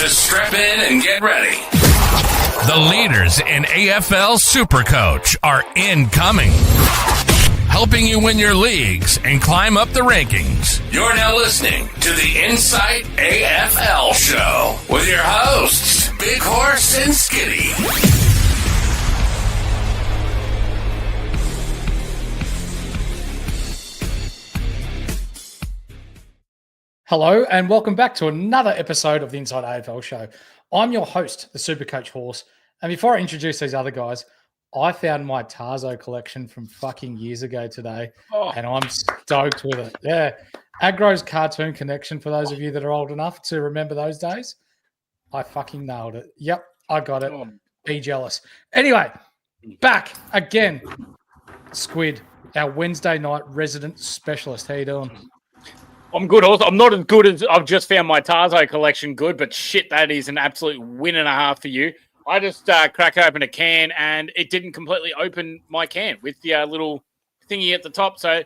So strap in and get ready. The leaders in AFL SuperCoach are incoming, helping you win your leagues and climb up the rankings. You're now listening to the Insight AFL Show with your hosts, Big Horse and Skitty. Hello and welcome back to another episode of the Inside AFL Show. I'm your host, the SuperCoach Horse. And before I introduce these other guys, I found my Tarzo collection from fucking years ago today, and I'm stoked with it. Yeah, Agro's Cartoon Connection, for those of you that are old enough to remember those days. I fucking nailed it. Yep, I got it. Be jealous. Anyway, back again. Squid, our Wednesday night resident specialist. How you doing? I'm good. Also, I'm not as good as I've just found my Tarzo collection good, but shit, that is an absolute win and a half for you. I just cracked open a can and it didn't completely open my can with the little thingy at the top. So,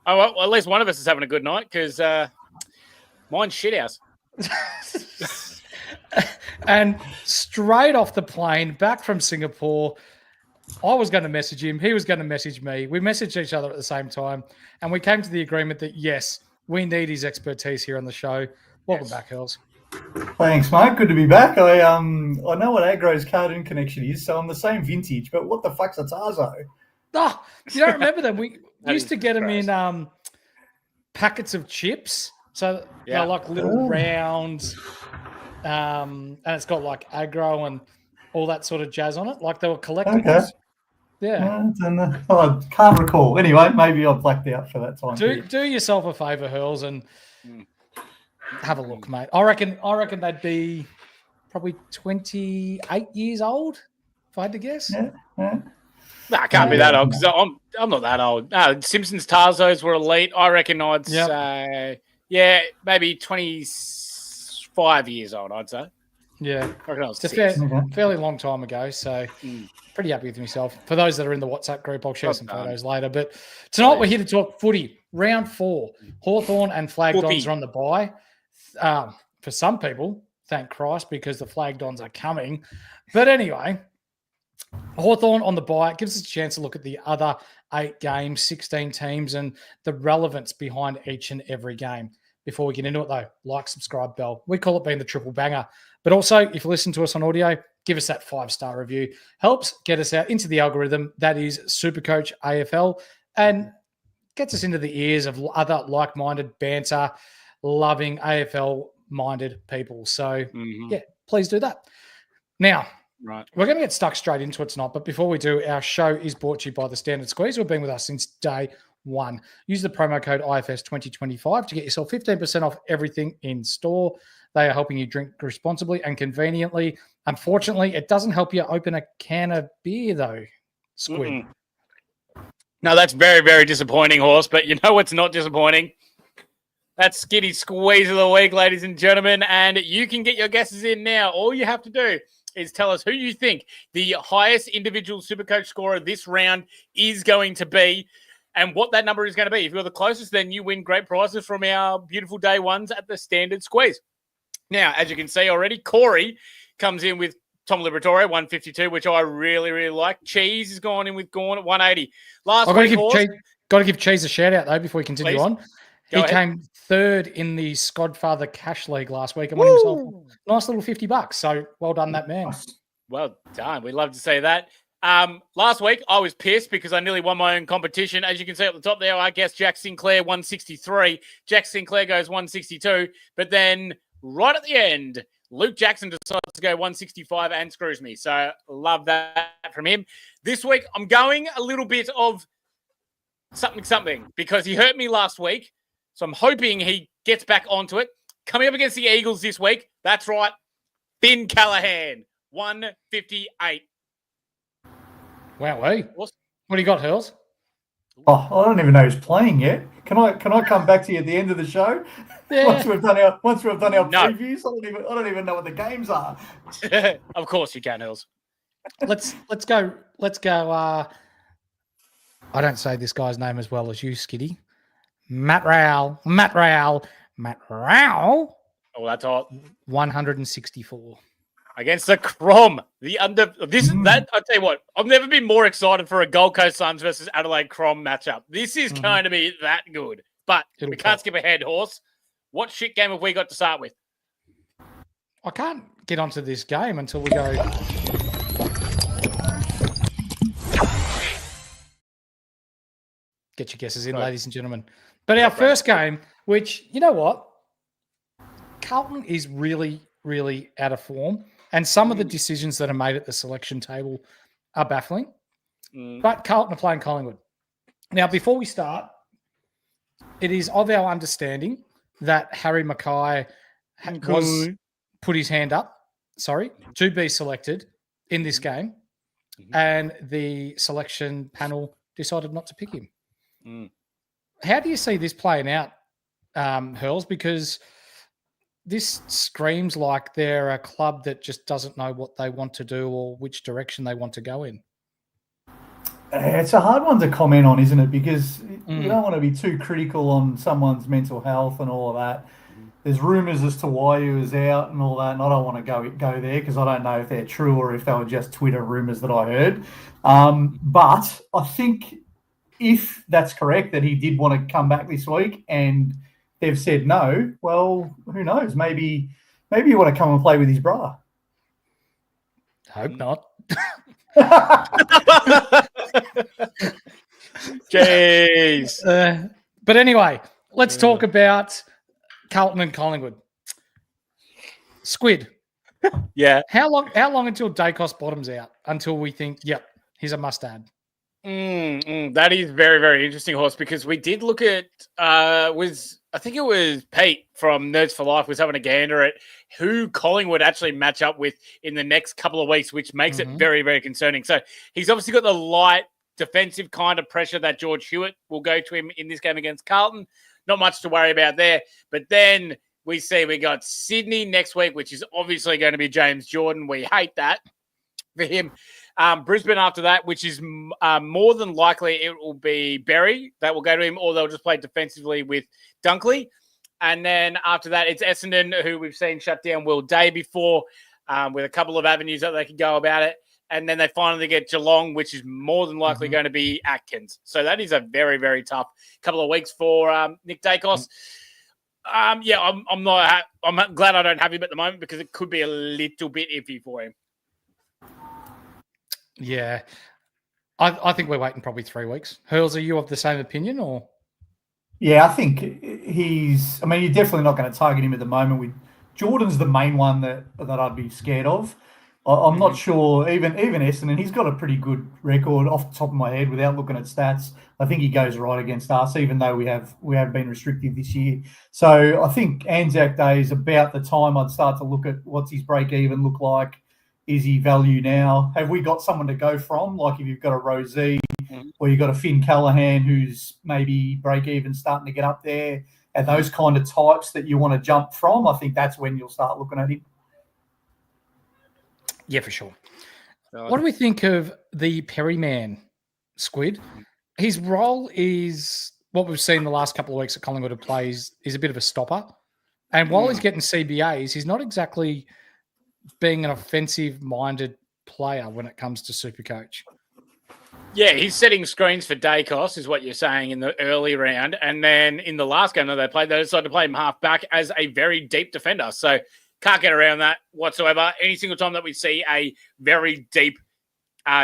well, at least one of us is having a good night because mine's shit house. And straight off the plane, back from Singapore, I was going to message him. He was going to message me. We messaged each other at the same time, and we came to the agreement that, yes, we need his expertise here on the show. Welcome back, Hells. Thanks, mate. Good to be back. I know what Agro's Cartoon Connection is, so I'm the same vintage, but what the fuck's a Tarzo? Oh, you don't remember them? We used to get them in packets of chips. So they're like little rounds, and it's got like Agro and all that sort of jazz on it. Like they were collectibles. Okay. Yeah. I can't recall. Anyway, maybe I blacked out for that time. Do yourself a favour, Hurls, and have a look, mate. I reckon they'd be probably 28 years old, if I had to guess. Yeah. No, I can't be that old because I'm not that old. No, Simpsons Tarzos were elite. I reckon I'd say, maybe 25 years old, I'd say. Yeah. I reckon I was it's a fairly long time ago, so pretty happy with myself. For those that are in the WhatsApp group, I'll share some photos later. But tonight we're here to talk footy. Round 4. Hawthorn and Flag Dons are on the bye. For some people, thank Christ, because the Flag Dons are coming. But anyway, Hawthorn on the bye. It gives us a chance to look at the other 8 games, 16 teams, and the relevance behind each and every game. Before we get into it, though, like, subscribe, bell. We call it being the triple banger. But also, if you listen to us on audio, give us that 5-star review. Helps get us out into the algorithm. That is SuperCoach AFL, and gets us into the ears of other like-minded, banter-loving, AFL-minded people. So, please do that. Now, we're going to get stuck straight into it tonight. But before we do, our show is brought to you by the Standard Squeeze, who have been with us since day one. Use the promo code IFS2025 to get yourself 15% off everything in store. They are helping you drink responsibly and conveniently. Unfortunately, it doesn't help you open a can of beer, though, Squid. No, that's very, very disappointing, Horse. But you know what's not disappointing? That's Skitty Squeeze of the Week, ladies and gentlemen. And you can get your guesses in now. All you have to do is tell us who you think the highest individual SuperCoach scorer this round is going to be and what that number is going to be. If you're the closest, then you win great prizes from our beautiful day ones at the Standard Squeeze. Now, as you can see already, Corey comes in with Tom Liberatore, 152, which I really, really like. Cheese has gone in with Gorn at 180. Got to give Cheese a shout out, though, before we continue on. He came third in the Skodfather Cash League last week and won himself a nice little $50. So well done, that man. Well done. We love to say that. Last week, I was pissed because I nearly won my own competition. As you can see up the top there, I guess Jack Sinclair 163. Jack Sinclair goes 162. But then right at the end, Luke Jackson decides to go 165 and screws me. So love that from him. This week, I'm going a little bit of something because he hurt me last week. So I'm hoping he gets back onto it. Coming up against the Eagles this week, that's right, Finn Callahan, 158. Wow, hey. What do you got, Hurls? Oh, I don't even know who's playing yet. Can I come back to you at the end of the show? Yeah. Once we've done our previews, I don't even know what the games are. Of course you can, Hills. Let's go. I don't say this guy's name as well as you, Skitty. Matt Rowell. Oh, that's hot. 164. Against the Crom. That I'll tell you what, I've never been more excited for a Gold Coast Suns versus Adelaide Crom matchup. This is going to be that good. But we can't skip ahead, Horse. What shit game have we got to start with? I can't get onto this game until we go. Get your guesses in, ladies and gentlemen. But our first game, which, you know what? Carlton is really, really out of form. And some of the decisions that are made at the selection table are baffling. But Carlton are playing Collingwood. Now, before we start, it is of our understanding that Harry Mackay was put his hand up, to be selected in this game. And the selection panel decided not to pick him. How do you see this playing out, Hurls? Because this screams like they're a club that just doesn't know what they want to do or which direction they want to go in. It's a hard one to comment on, isn't it? Because you don't want to be too critical on someone's mental health and all of that. There's rumours as to why he was out and all that, and I don't want to go there because I don't know if they're true or if they were just Twitter rumours that I heard. But I think if that's correct, that he did want to come back this week and they've said no, well, who knows? Maybe you want to come and play with his bra. Hope not. Jeez. But anyway, let's talk about Carlton and Collingwood. Squid. Yeah. How long until Dacos bottoms out until we think, yep, he's a must-add? That is very, very interesting, Horse, because we did look at I think it was Pete from Nerds for Life was having a gander at who Collingwood actually match up with in the next couple of weeks, which makes it very, very concerning. So he's obviously got the light defensive kind of pressure that George Hewitt will go to him in this game against Carlton. Not much to worry about there. But then we got Sydney next week, which is obviously going to be James Jordan. We hate that for him. Brisbane after that, which is more than likely it will be Berry that will go to him, or they'll just play defensively with Dunkley. And then after that, it's Essendon, who we've seen shut down Will Day before, with a couple of avenues that they can go about it. And then they finally get Geelong, which is more than likely going to be Atkins. So that is a very, very tough couple of weeks for Nick Dacos. I'm glad I don't have him at the moment because it could be a little bit iffy for him. Yeah. I think we're waiting probably 3 weeks. Hurls, are you of the same opinion or? Yeah, I think you're definitely not going to target him at the moment. Jordan's the main one that I'd be scared of. I'm not sure, even Essendon, he's got a pretty good record off the top of my head without looking at stats. I think he goes right against us, even though we have been restricted this year. So I think Anzac Day is about the time I'd start to look at what's his break-even look like. Is he value now? Have we got someone to go from? Like if you've got a Rosie or you've got a Finn Callahan who's maybe break-even starting to get up there, and those kind of types that you want to jump from, I think that's when you'll start looking at him. Yeah, for sure. What do we think of the Perryman, Squid? His role is what we've seen the last couple of weeks at Collingwood plays is a bit of a stopper. And while he's getting CBAs, he's not exactly being an offensive-minded player when it comes to SuperCoach. Yeah, he's setting screens for Dacos, is what you're saying in the early round. And then in the last game that they played, they decided to play him half back as a very deep defender. So can't get around that whatsoever. Any single time that we see a very deep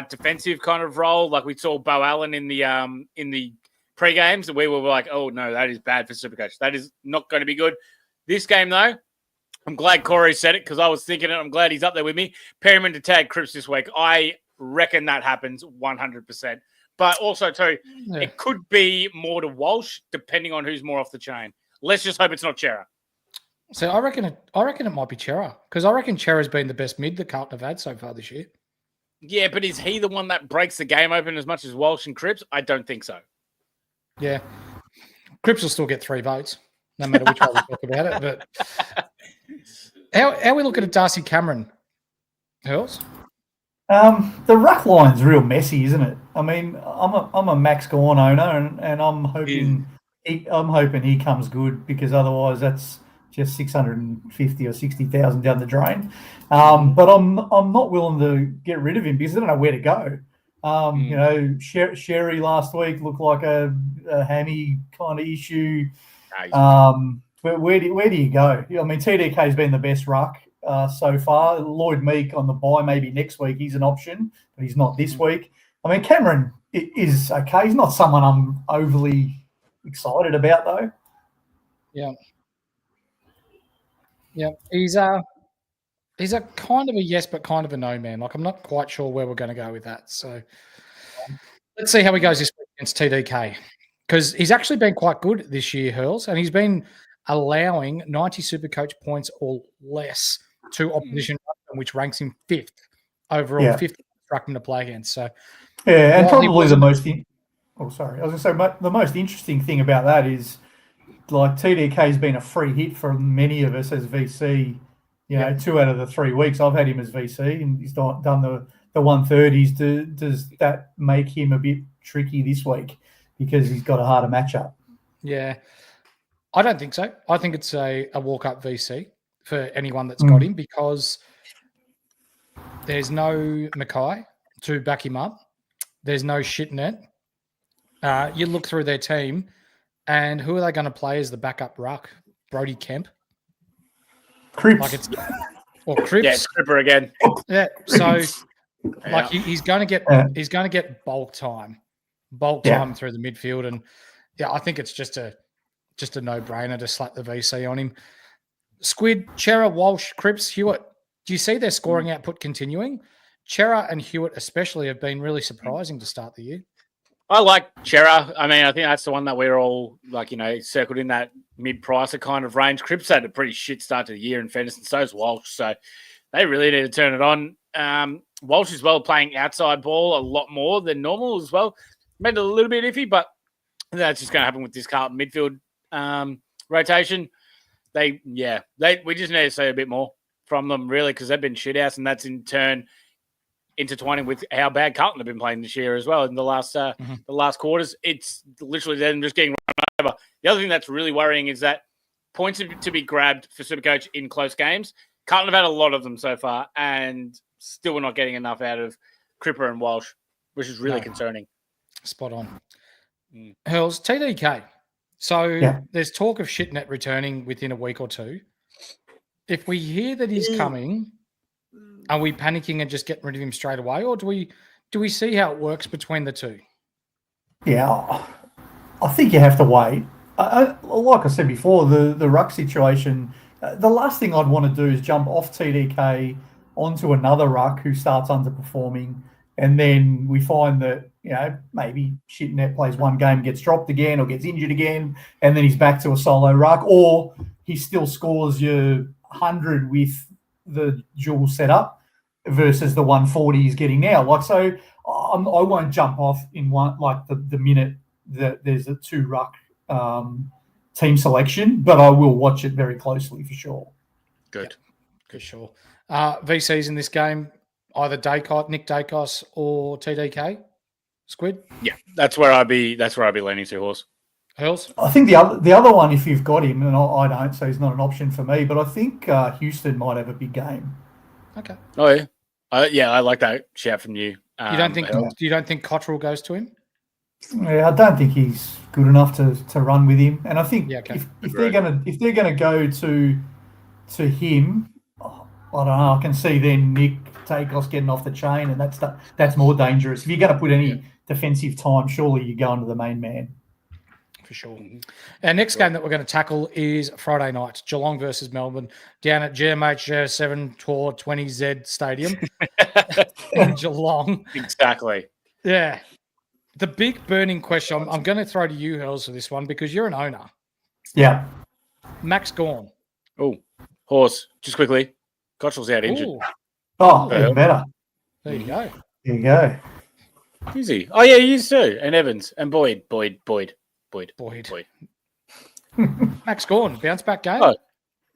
defensive kind of role, like we saw Bo Allen in the pre-games, we were like, oh, no, that is bad for SuperCoach. That is not going to be good. This game, though, I'm glad Corey said it because I was thinking it. I'm glad he's up there with me. Perryman to tag Cripps this week. I reckon that happens 100%. But also, too, It could be more to Walsh, depending on who's more off the chain. Let's just hope it's not Chera. So I reckon it might be Chera because I reckon Chera's been the best mid that Carlton have had so far this year. Yeah, but is he the one that breaks the game open as much as Walsh and Cripps? I don't think so. Yeah. Cripps will still get 3 votes, no matter which way we talk about it. But how are we looking at Darcy Cameron? Hurls? The ruck line's real messy, isn't it? I mean, I'm a Max Gawn owner, and I'm hoping he comes good because otherwise just 650 or 60,000 down the drain. But I'm not willing to get rid of him because I don't know where to go. You know, Sherry last week looked like a hammy kind of issue. But where do you go? I mean, TDK has been the best ruck so far. Lloyd Meek on the bye, maybe next week he's an option, but he's not this week. I mean, Cameron is okay. He's not someone I'm overly excited about, though. Yeah. He's a kind of a yes, but kind of a no, man. Like, I'm not quite sure where we're going to go with that. So let's see how he goes this week against TDK, because he's actually been quite good this year, Hurls, and he's been allowing 90 SuperCoach points or less to opposition, which ranks him 5th overall, 5th ruckman to play against. So yeah, and probably the most. I was going to say the most interesting thing about that is, like, TDK has been a free hit for many of us as VC. You know, 2 out of the 3 weeks I've had him as VC, and he's done the 130s. Does that make him a bit tricky this week because he's got a harder matchup? Yeah, I don't think so. I think it's a walk-up VC for anyone that's got him, because there's no Mackay to back him up. There's no Shitnet. You look through their team, and who are they going to play as the backup ruck? Brody Kemp? Cripps. Like or Cripps. Yeah, it's Cripper again. Yeah. So like he's going to get bulk time through the midfield, and I think it's just a no-brainer to slap the VC on him. Squid, Chera, Walsh, Cripps, Hewitt. Do you see their scoring output continuing? Chera and Hewitt especially have been really surprising to start the year. I like Chera. I mean, I think that's the one that we're all, like, you know, circled in that mid-pricer kind of range. Cripps had a pretty shit start to the year in Fenderson, so's Walsh. So they really need to turn it on. Walsh as well, playing outside ball a lot more than normal as well. Made it a little bit iffy, but that's just going to happen with this Carlton midfield rotation. We just need to see a bit more from them, really, because they've been shithouse, and that's in turn intertwining with how bad Carlton have been playing this year as well in the last quarters. It's literally them just getting run over. The other thing that's really worrying is that points to be grabbed for SuperCoach in close games. Carlton have had a lot of them so far, and still we're not getting enough out of Cripper and Walsh, which is really concerning. Spot on. Hurls, TDK. So there's talk of Shitnet returning within a week or two. If we hear that he's coming, are we panicking and just getting rid of him straight away, or do we see how it works between the two? Yeah, I think you have to wait. Like I said before, the ruck situation, the last thing I'd want to do is jump off TDK onto another ruck who starts underperforming, and then we find that, you know, maybe Shitnet plays one game, gets dropped again or gets injured again, and then he's back to a solo ruck, or he still scores your 100 with the dual setup versus the 140 he's getting now. Like, so I won't jump off in one, like the minute that there's a 2 ruck team selection, but I will watch it very closely for sure. Good. For sure. VCs in this game, either Nick Dacos or TDK, Squid? Yeah, that's where I'd be leaning to, Horse. Hurls? I think the other one, if you've got him, and I don't, so he's not an option for me, but I think Houston might have a big game. Okay. Oh, yeah. I like that shout from you. You don't think Cottrell goes to him? Yeah, I don't think he's good enough to run with him, and I think if they're gonna go to him, I don't know. I can see then Nick Dacos getting off the chain, and that's more dangerous. If you're going to put any defensive time, surely you're going to the main man. For sure. Our next game that we're going to tackle is Friday night, Geelong versus Melbourne, down at GMH 7 Tour 20Z Stadium in Geelong. Exactly. Yeah. The big burning question, I'm going to throw to you, Hurls, for this one, because you're an owner. Yeah. Max Gawn. Oh, Horse, just quickly. Cottrell's out injured. Ooh. Oh, even better. There you go. There you go. Is he? Oh, yeah, he is too. And Evans and Boyd. Max Gawn, bounce back game. Oh.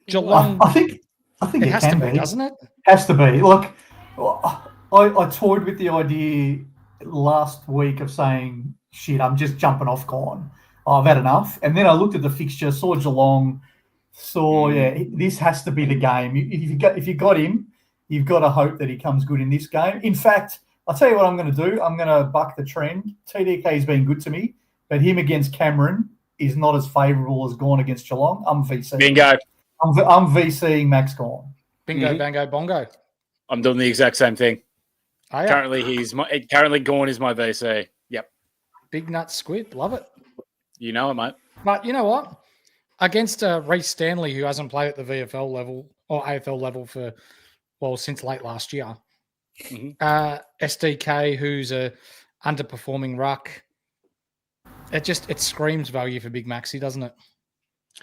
Geelong. I think it has can to be, doesn't it? Has to be. Look, I toyed with the idea last week of saying, shit, I'm just jumping off Gawn. I've had enough. And then I looked at the fixture, saw Geelong So this has to be the game. If you got him, you've got to hope that he comes good in this game. In fact, I'll tell you what I'm going to do. I'm going to buck the trend. TDK's been good to me, but him against Cameron is not as favourable as Gawn against Geelong. I'm VC. Bingo. I'm VCing Max Gawn. Bingo, bango, bongo. I'm doing the exact same thing. Oh, yeah. Currently Gawn is my VC. Yep. Big nut squid. Love it. You know it, mate. But you know what? Against Reece Stanley, who hasn't played at the VFL level or AFL level since late last year. SDK, who's a underperforming ruck. It screams value for Big Maxi, doesn't it?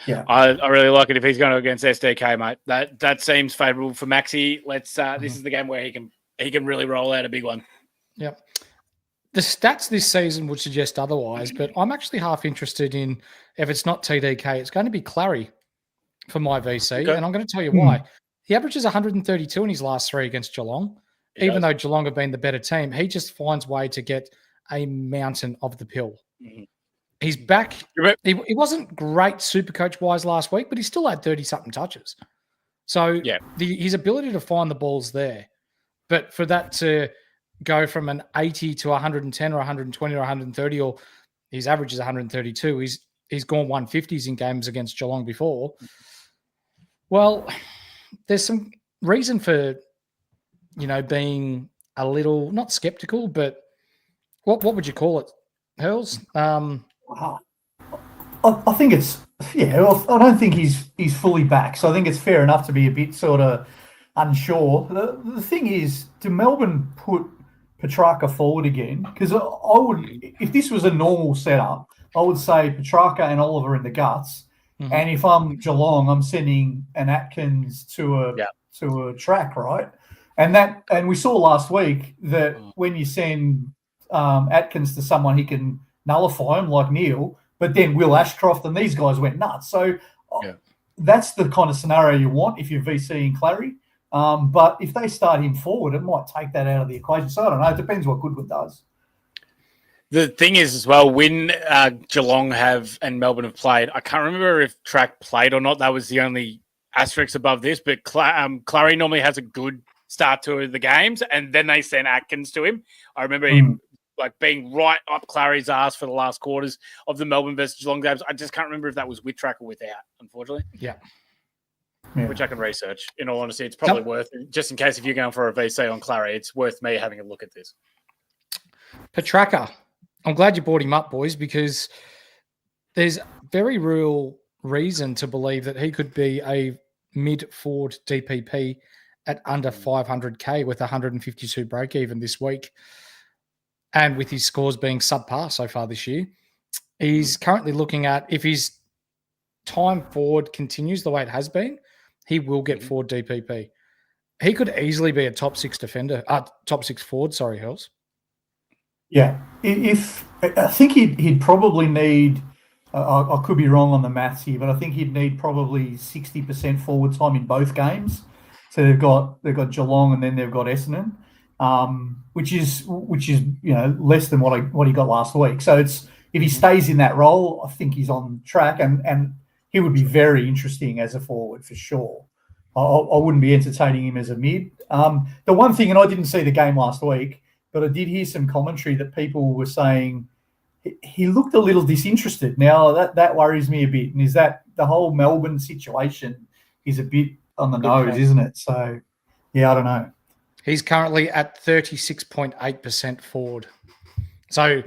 Yeah, I really like it if he's going against SDK, mate. That seems favourable for Maxi. Let's. This is the game where he can really roll out a big one. Yep. The stats this season would suggest otherwise, but I'm actually half interested in if it's not TDK, it's going to be Clary for my VC, and I'm going to tell you why. He averages 132 in his last 3 against Geelong. Even though Geelong have been the better team, he just finds a way to get a mountain of the pill. He's back. He wasn't great Supercoach-wise last week, but he still had 30-something touches. So his ability to find the ball's there. But for that to go from an 80 to 110 or 120 or 130, or his average is 132, he's gone 150s in games against Geelong before. Well, there's some reason for, being a little, not skeptical, but what would you call it, Hurls? I think it's I don't think he's fully back, so I think it's fair enough to be a bit sort of unsure. The thing is, do Melbourne put Petrarca forward again? Because I would, if this was a normal setup, I would say Petrarca and Oliver in the guts, and if I'm Geelong, I'm sending an Atkins to a track, right? And we saw last week that when you send Atkins to someone, he can nullify him like Neil, but then Will Ashcroft and these guys went nuts. So that's the kind of scenario you want if you're VCing Clary. But if they start him forward, it might take that out of the equation. So I don't know. It depends what Goodwood does. The thing is as well, when Geelong and Melbourne have played, I can't remember if Track played or not. That was the only asterisk above this. But Clary normally has a good start to the games, and then they send Atkins to him. I remember him being right up Clary's ass for the last quarters of the Melbourne versus Geelong games. I just can't remember if that was with Track or without, unfortunately. Yeah. Which I can research. In all honesty, it's probably worth, just in case if you're going for a VC on Clary, it's worth me having a look at this. Petrarca. I'm glad you brought him up, boys, because there's very real reason to believe that he could be a mid-forward DPP at under 500K with 152 break-even this week. And with his scores being subpar so far this year, he's currently looking at, if his time forward continues the way it has been, he will get forward DPP. He could easily be a top 6 defender, top 6 forward, sorry, Hells. Yeah. I think he'd probably need, I could be wrong on the maths here, but I think he'd need probably 60% forward time in both games. So they've got Geelong and then they've got Essendon. Which is less than what he got last week. So if he stays in that role, I think he's on track, and he would be very interesting as a forward for sure. I wouldn't be entertaining him as a mid. The one thing, and I didn't see the game last week, but I did hear some commentary that people were saying he looked a little disinterested. Now that worries me a bit, and is that the whole Melbourne situation is a bit on the nose, isn't it? So yeah, I don't know. He's currently at 36.8% forward. So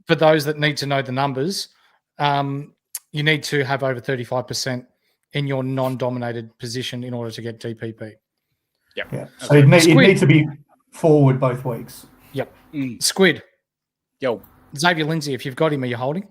for those that need to know the numbers, you need to have over 35% in your non-dominated position in order to get DPP. Yeah. So it needs to be forward both weeks. Yep. Squid. Yo. Xavier Lindsay, if you've got him, are you holding?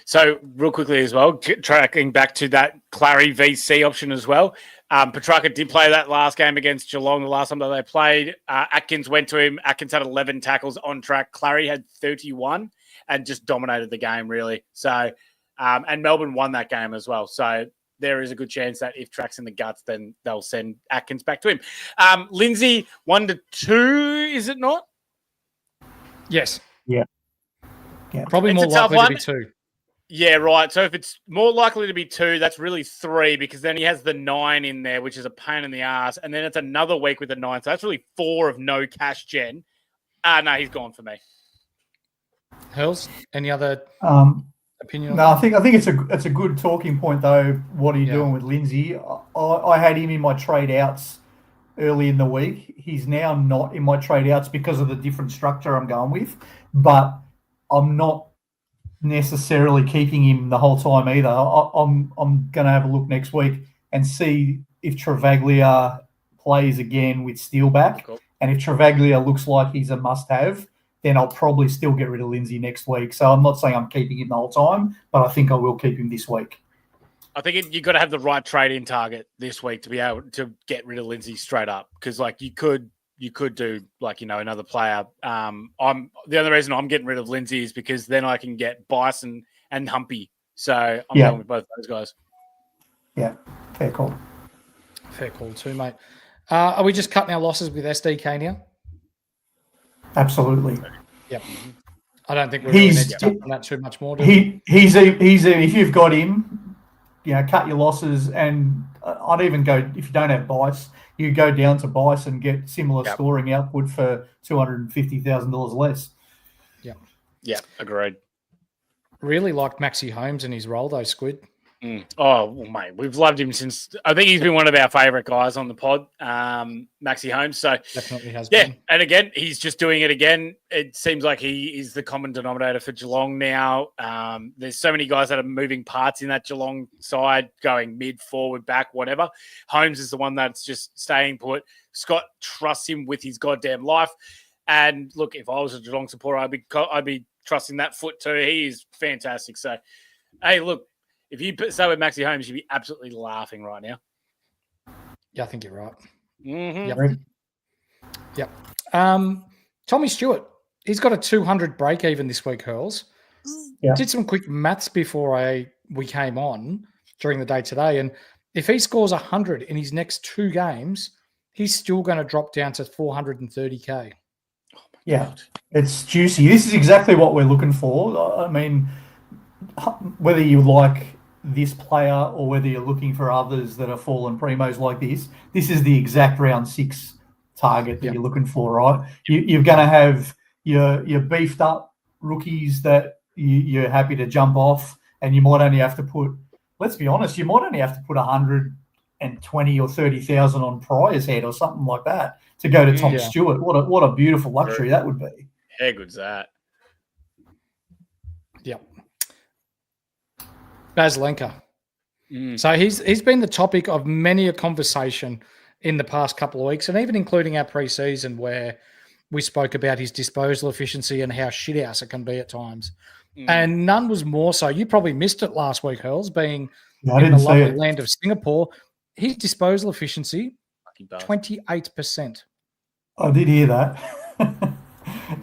So real quickly as well, tracking back to that Clary VC option as well. Petrarca did play that last game against Geelong, the last time that they played. Atkins went to him. Atkins had 11 tackles on track. Clary had 31 and just dominated the game, really. So, and Melbourne won that game as well. So there is a good chance that if Track's in the guts, then they'll send Atkins back to him. Lindsay, 1 to 2, is it not? Yes. Yeah. Probably It's more a tough likely one. to be 2. Yeah, right. So if it's more likely to be 2, that's really 3 because then he has the 9 in there, which is a pain in the ass. And then it's another week with the 9. So that's really 4 of no cash gen. No, he's gone for me. Hurls, any other opinion on No, that? I think it's a good talking point though. What are you doing with Lindsay? I had him in my trade outs early in the week. He's now not in my trade outs because of the different structure I'm going with, but I'm not necessarily keeping him the whole time either. I'm going to have a look next week and see if Travaglia plays again with Steele back. Cool. And if Travaglia looks like he's a must-have, then I'll probably still get rid of Lindsay next week. So I'm not saying I'm keeping him the whole time, but I think I will keep him this week. I think you've got to have the right trade-in target this week to be able to get rid of Lindsay straight up because, like, you could do like another player. The only reason I'm getting rid of Lindsay is because then I can get Bison and Humpy. So I'm going with both those guys. Yeah, fair call. Fair call too, mate. Are we just cutting our losses with SDK now? Absolutely. Yep. I don't think we're going to touch on that too much more. He's if you've got him, cut your losses, and I'd even go if you don't have Bice, you go down to Bice and get similar scoring output for $250,000 less. Yeah, agreed. Really liked Maxi Holmes in his role though, Squid. Oh, well, mate, we've loved him since. I think he's been one of our favourite guys on the pod, Maxi Holmes. So definitely has been. And again, he's just doing it again. It seems like he is the common denominator for Geelong now. There's so many guys that are moving parts in that Geelong side, going mid, forward, back, whatever. Holmes is the one that's just staying put. Scott trusts him with his goddamn life. And look, if I was a Geelong supporter, I'd be trusting that foot too. He is fantastic. So, hey, look. If you start with Maxi Holmes, you'd be absolutely laughing right now. Yeah, I think you're right. Mm-hmm. Yep. Tommy Stewart, he's got a 200 break even this week, Hurls. Yeah. Did some quick maths before we came on during the day today, and if he scores 100 in his next 2 games, he's still going to drop down to 430K. Oh my God. It's juicy. This is exactly what we're looking for. I mean, whether you like this player or whether you're looking for others that are fallen primos like this is the exact round 6 target that you're looking for, right? You're going to have your beefed up rookies that you're happy to jump off, and you might only have to put, let's be honest, you might only have to put 120 or 30,000 on Pryor's head or something like that to go to Tom Stewart. What a beautiful luxury that would be. How good's that? Yep. Baslenka. So he's been the topic of many a conversation in the past couple of weeks, and even including our pre-season where we spoke about his disposal efficiency and how shithouse it can be at times. And none was more so. You probably missed it last week, Hurls, being in the lovely land of Singapore. His disposal efficiency, 28%. I did hear that.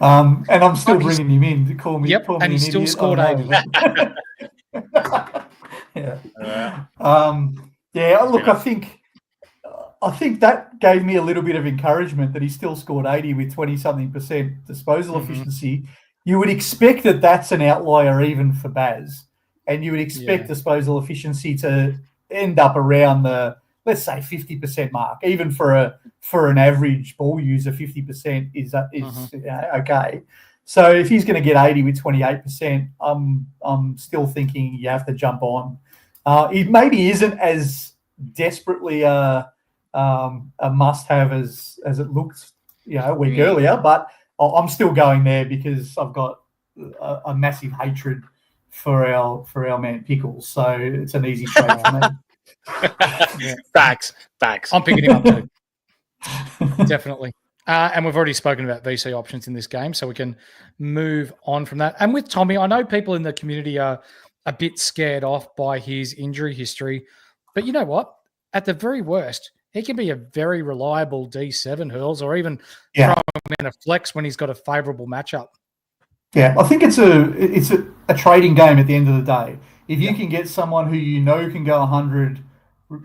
And I'm still bringing him in to call me. Yep, call me and he still scored 80. Look, I think that gave me a little bit of encouragement that he still scored 80 with 20-something% disposal efficiency. You would expect that that's an outlier even for Baz, and you would expect disposal efficiency to end up around the, let's say, 50% mark. Even for an average ball user, 50% is okay. So if he's going to get 80 with 28%, I'm still thinking you have to jump on. It maybe isn't as desperately a must-have as it looked, a week earlier, but I'm still going there because I've got a massive hatred for our man Pickles. So it's an easy trade for me. Facts. I'm picking him up too. Definitely. And we've already spoken about VC options in this game, so we can move on from that. And with Tommy, I know people in the community are a bit scared off by his injury history, but you know what? At the very worst, he can be a very reliable D7 Hurls, or even throw him in a flex when he's got a favourable matchup. Yeah, I think it's a trading game at the end of the day. If you can get someone who can go 100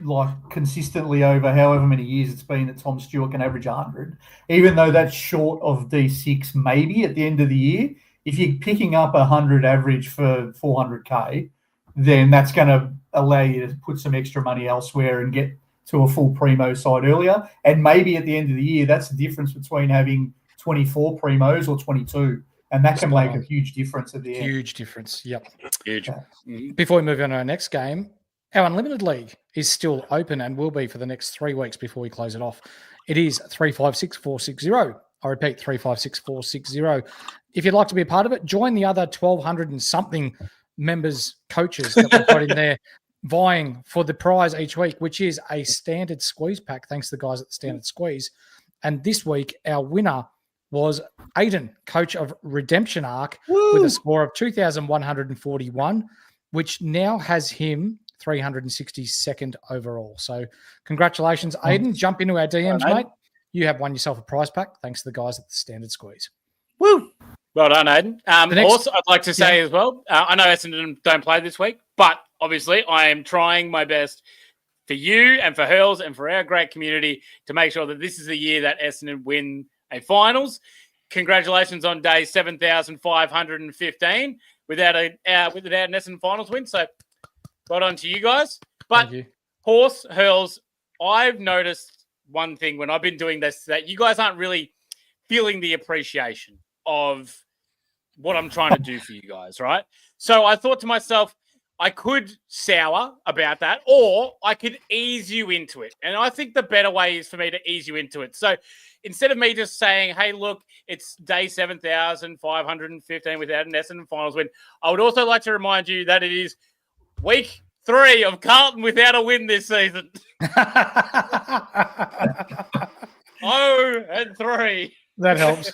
like consistently over however many years it's been that Tom Stewart can average 100, even though that's short of D6 maybe at the end of the year, if you're picking up 100 average for 400K, then that's going to allow you to put some extra money elsewhere and get to a full primo side earlier. And maybe at the end of the year, that's the difference between having 24 primos or 22. And that can make a huge difference at the end. Huge difference. Yep. Huge. Yeah. Before we move on to our next game, our Unlimited League is still open and will be for the next 3 weeks before we close it off. It is 356460. I repeat, 356460. If you'd like to be a part of it, join the other 1,200 and something members, coaches that we've got in there vying for the prize each week, which is a standard squeeze pack, thanks to the guys at the Standard Squeeze. And this week, our winner was Aiden, coach of Redemption Arc, with a score of 2,141, which now has him 362nd overall. So congratulations, Aiden. Jump into our DMs, mate. You have won yourself a prize pack thanks to the guys at the Standard Squeeze. Woo! Well done, Aiden. Also, I'd like to say as well, I know Essendon don't play this week, but obviously I am trying my best for you and for Hurls and for our great community to make sure that this is the year that Essendon win a finals. Congratulations on day 7,515 without an Essendon finals win. So well done to you guys. But Horse, Hurls, I've noticed one thing when I've been doing this, that you guys aren't really feeling the appreciation of what I'm trying to do for you guys, right? So I thought to myself, I could sour about that, or I could ease you into it. And I think the better way is for me to ease you into it. So instead of me just saying, hey, look, it's day 7,515 without an Essendon finals win, I would also like to remind you that it is week 3 of Carlton without a win this season. 0-3. That helps. Is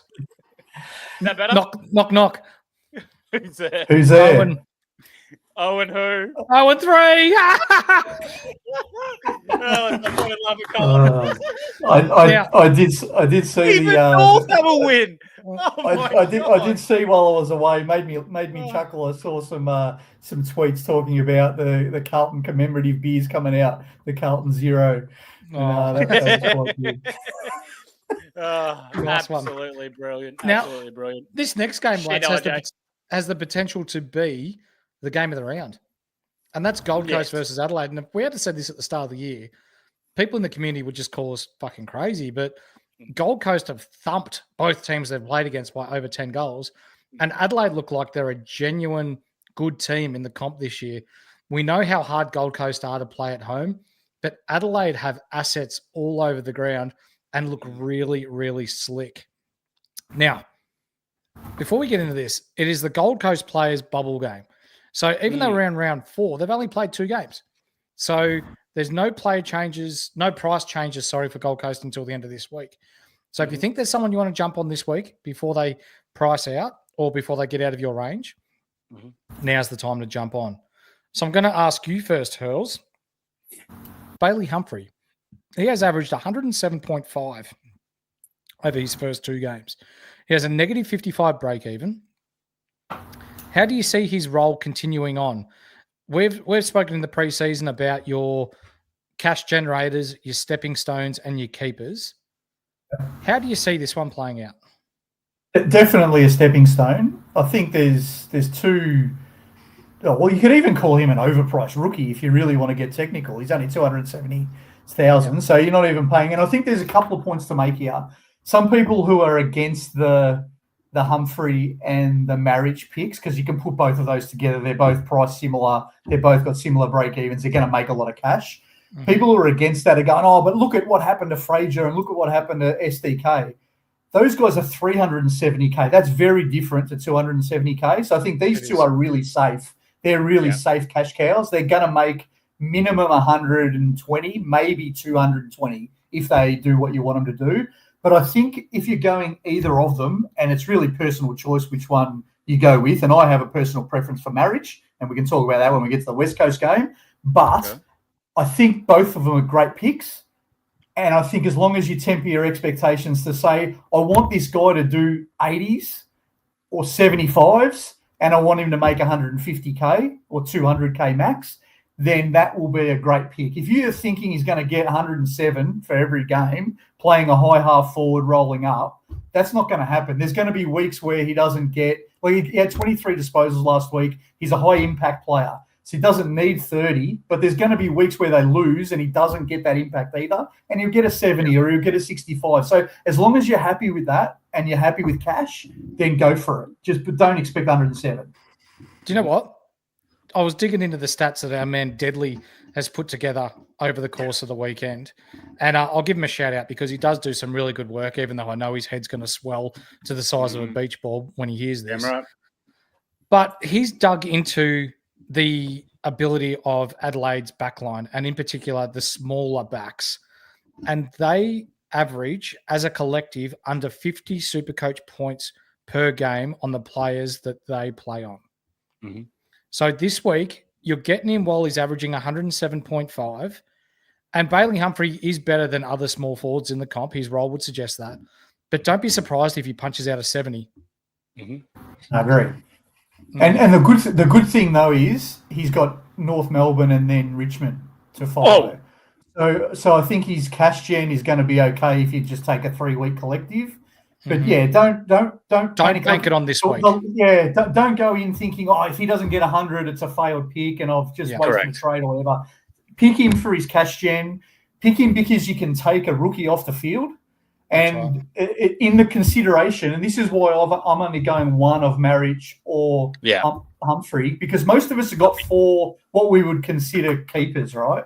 that better? Knock, knock. Who's there? Who's there? Owen who? 0-3. I did see even North have a win. I did see while I was away. Made me chuckle. I saw some tweets talking about the Carlton commemorative beers coming out. The Carlton Zero. That was quite good. Nice absolutely one. Brilliant. Now, absolutely brilliant. This next game, lads, has the potential to be the game of the round. And that's Gold Coast versus Adelaide. And if we had said this at the start of the year, people in the community would just call us fucking crazy. But Gold Coast have thumped both teams they've played against by over 10 goals. And Adelaide look like they're a genuine good team in the comp this year. We know how hard Gold Coast are to play at home, but Adelaide have assets all over the ground and look really, really slick. Now, before we get into this, it is the Gold Coast players' bubble game. So even though we're in round 4, they've only played 2 games. So there's no player changes, no price changes, for Gold Coast until the end of this week. So if you think there's someone you want to jump on this week before they price out or before they get out of your range, now's the time to jump on. So I'm going to ask you first, Hurls. Bailey Humphrey. He has averaged 107.5 over his first 2 games. He has a negative 55 break even. How do you see his role continuing on? We've spoken in the preseason about your cash generators, your stepping stones, and your keepers. How do you see this one playing out? Definitely a stepping stone. I think there's 2. Well, you could even call him an overpriced rookie if you really want to get technical. He's only 270,000, so you're not even paying. And I think there's a couple of points to make here. Some people who are against the Humphrey and the marriage picks, because you can put both of those together. They're both priced similar. They've both got similar break-evens. They're going to make a lot of cash. People who are against that are going, but look at what happened to Fraser and look at what happened to SDK. Those guys are 370K. That's very different to 270K. So I think these two are really safe. They're really safe cash cows. They're going to make minimum 120, maybe 220 if they do what you want them to do. But I think if you're going either of them, and it's really personal choice which one you go with, and I have a personal preference for marriage, and we can talk about that when we get to the West Coast game, but I think both of them are great picks, and I think as long as you temper your expectations to say, I want this guy to do 80s or 75s, and I want him to make 150K or 200K max, then that will be a great pick. If you're thinking he's going to get 107 for every game, playing a high half forward, rolling up, that's not going to happen. There's going to be weeks where he doesn't get – he had 23 disposals last week. He's a high-impact player. So he doesn't need 30, but there's going to be weeks where they lose and he doesn't get that impact either. And he'll get a 70 or he'll get a 65. So as long as you're happy with that and you're happy with cash, then go for it. But don't expect 107. Do you know what? I was digging into the stats that our man Deadly has put together over the course of the weekend. And I'll give him a shout out because he does do some really good work, even though I know his head's going to swell to the size of a beach ball when he hears this. Right. But he's dug into the ability of Adelaide's backline and in particular the smaller backs. And they average as a collective under 50 SuperCoach points per game on the players that they play on. Mm-hmm. So this week, you're getting him while he's averaging 107.5. And Bailey Humphrey is better than other small forwards in the comp. His role would suggest that. But don't be surprised if he punches out a 70. I agree. And the good thing, though, is he's got North Melbourne and then Richmond to follow. So I think his cash gen is going to be okay if you just take a 3-week collective. But don't bank it on this week. Don't go in thinking, if he doesn't get 100, it's a failed pick, and I've just wasted the trade or whatever. Pick him for his cash gen. Pick him because you can take a rookie off the field, and in the consideration. And this is why I'm only going one of Marriage or Humphrey, because most of us have got 4 what we would consider keepers, right?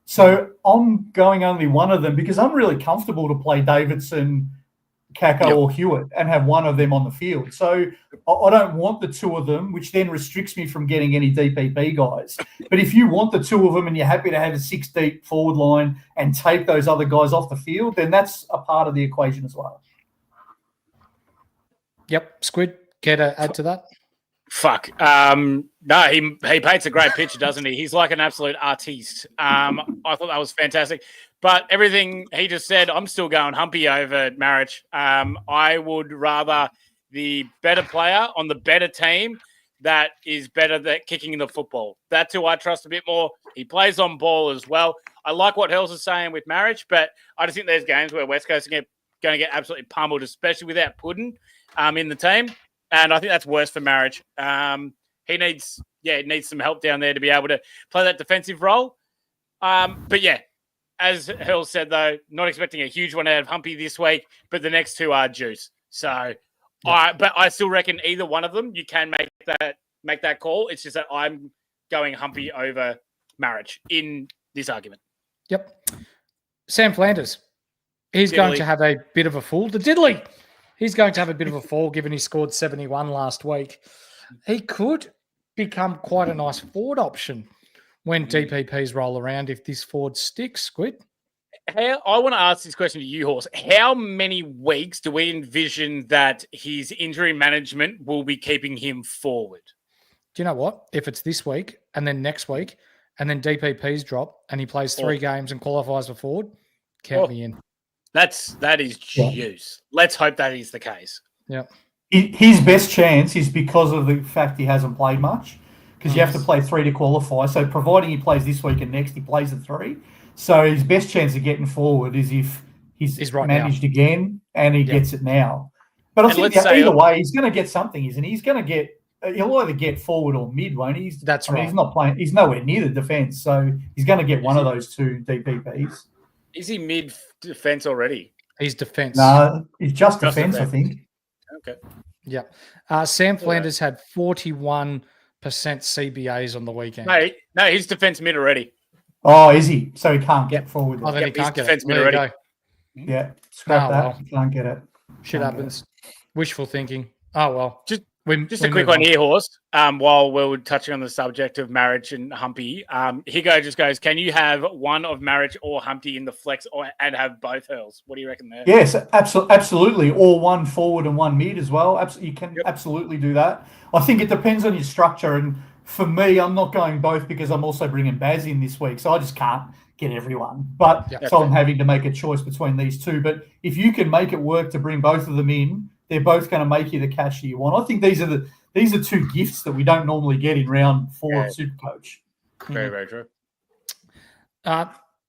So I'm going only one of them because I'm really comfortable to play Davidson, Kako or Hewitt and have one of them on the field. So I don't want the 2 of them, which then restricts me from getting any DPP guys. But if you want the 2 of them and you're happy to have a 6-deep forward line and take those other guys off the field, then that's a part of the equation as well. Yep. Squid, care to add to that? Fuck. No, he paints a great picture, doesn't he? He's like an absolute artiste. I thought that was fantastic. But everything he just said, I'm still going Humpy over Marriage. I would rather the better player on the better team that is better at kicking the football. That's who I trust a bit more. He plays on ball as well. I like what Hells is saying with Marriage, but I just think there's games where West Coast are going to get absolutely pummeled, especially without Puddin in the team. And I think that's worse for Marriage. He needs some help down there to be able to play that defensive role. But yeah, as Hell said, though, not expecting a huge one out of Humpy this week, but the next 2 are juice. So, but I still reckon either one of them, you can make that call. It's just that I'm going Humpy over Marriage in this argument. Yep. Sam Flanders, he's going to have a bit of a fall. The Diddley, he's going to have a bit of a fall given he scored 71 last week. He could become quite a nice forward option when DPPs roll around if this forward sticks, Squid. I want to ask this question to you, Horse. How many weeks do we envision that his injury management will be keeping him forward? Do you know what? If it's this week and then next week and then DPPs drop and he plays 3 games and qualifies for forward, count me in. That is juice. Let's hope that is the case. Yeah. His best chance is because of the fact he hasn't played much, because you have to play 3 to qualify. So providing he plays this week and next, he plays the 3. So his best chance of getting forward is if he's managed again and he gets it now. But I think either way, he's going to get something, isn't he? He'll either get forward or mid, won't he? That's right. He's not playing. He's nowhere near the defence, so he's going to get one of those 2 DPPs. Is he mid defence already? He's defence. No, he's just defence, I think. Okay. Yeah. Sam Flanders had 41% CBAs on the weekend. No, he's defence mid already. Oh, is he? So he can't get forward. Oh, then he can't get defence mid already. Yeah, scrap that. Well. He can't get it. Shit happens. Wishful thinking. Oh, well. Just a quick one here, Horse. While we're touching on the subject of Marriage and Humpy, Higo just goes, can you have one of Marriage or Humpty in the flex and have both Hurls? What do you reckon there? Yes, absolutely. Or one forward and one mid as well. You can absolutely do that. I think it depends on your structure. And for me, I'm not going both because I'm also bringing Baz in this week. So I just can't get everyone. But so I'm having to make a choice between these 2. But if you can make it work to bring both of them in, they're both going to make you the cash that you want. I think these are 2 gifts that we don't normally get in round 4 of SuperCoach. Very, very true.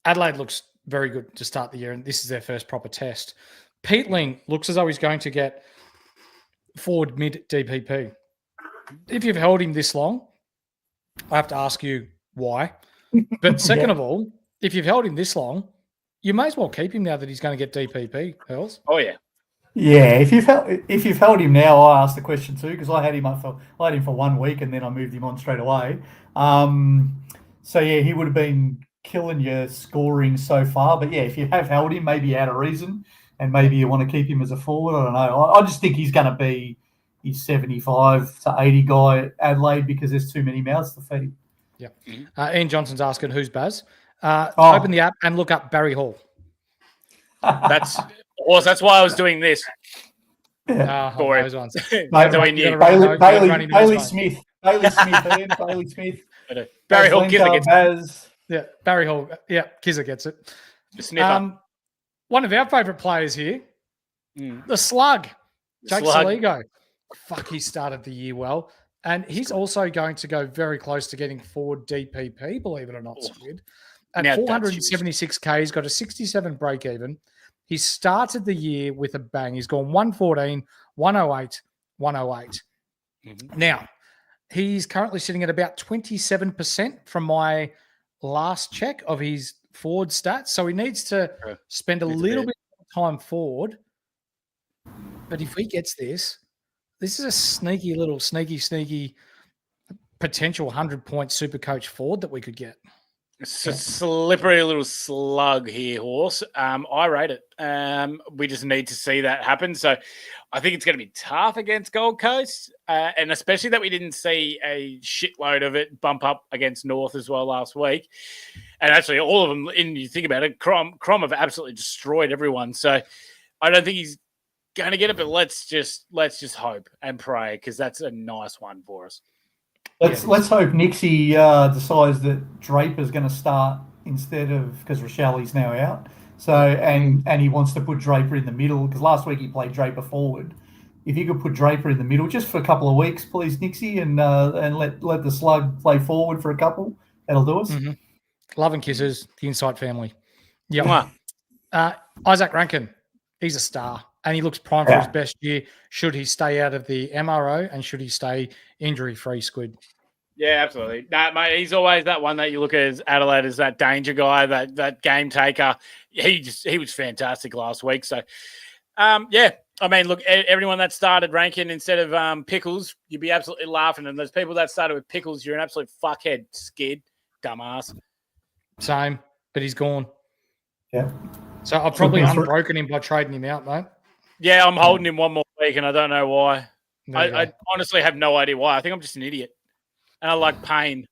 Adelaide looks very good to start the year, and this is their first proper test. Peatling looks as though he's going to get forward mid DPP. If you've held him this long, I have to ask you why. But second of all, if you've held him this long, you may as well keep him now that he's going to get DPP, Hurls. Oh, yeah. Yeah, if you've held him now, I asked the question too because I had him for 1 week and then I moved him on straight away. So yeah, he would have been killing your scoring so far. But yeah, if you have held him, maybe out of reason, and maybe you want to keep him as a forward. I don't know. I just think he's going to be his 75 to 80 guy at Adelaide because there's too many mouths to feed. Yeah. Ian Johnson's asking who's Baz. Open the app and look up Barry Hall. That's why I was doing this. For those ones. Bailey Smith. Bailey Smith. Barry Hall, Kizza gets it. Yeah, Barry Hall. Yeah, Kizza gets it. One of our favourite players here, the Slug, Jake Saligo. Fuck, he started the year well. And he's also going to go very close to getting forward DPP, believe it or not, Squid. At 476K, he's got a 67 break even. He started the year with a bang. He's gone 114, 108, 108. Now, he's currently sitting at about 27% from my last check of his forward stats. So he needs to spend a little bit of time forward. But if he gets this is a sneaky potential 100-point SuperCoach forward that we could get. It's a slippery little slug here, Horse. I rate it. We just need to see that happen. So I think it's going to be tough against Gold Coast, and especially that we didn't see a shitload of it bump up against North as well last week. And actually, all of them, and you think about it, Crom have absolutely destroyed everyone. So I don't think he's going to get it, but let's just hope and pray because that's a nice one for us. Let's hope Nixie decides that Draper's going to start instead of because Rochelli's now out. So and he wants to put Draper in the middle because last week he played Draper forward. If you could put Draper in the middle just for a couple of weeks, please, Nixie, and let the Slug play forward for a couple, that'll do us. Love and kisses, the Insight family. Yeah. Isaac Rankin, he's a star. And he looks prime for his best year. Should he stay out of the MRO and should he stay injury-free, Squid? Yeah, absolutely. No, mate, he's always that one that you look at as Adelaide as that danger guy, that game taker. He was fantastic last week. So, I mean, look, everyone that started Rankin instead of Pickles, you'd be absolutely laughing. And those people that started with Pickles, you're an absolute fuckhead, skid, dumbass. Same, but he's gone. Yeah. So I've probably unbroken him by trading him out, mate. Yeah, I'm holding him one more week, and I don't know why. I honestly have no idea why. I think I'm just an idiot. And I like pain.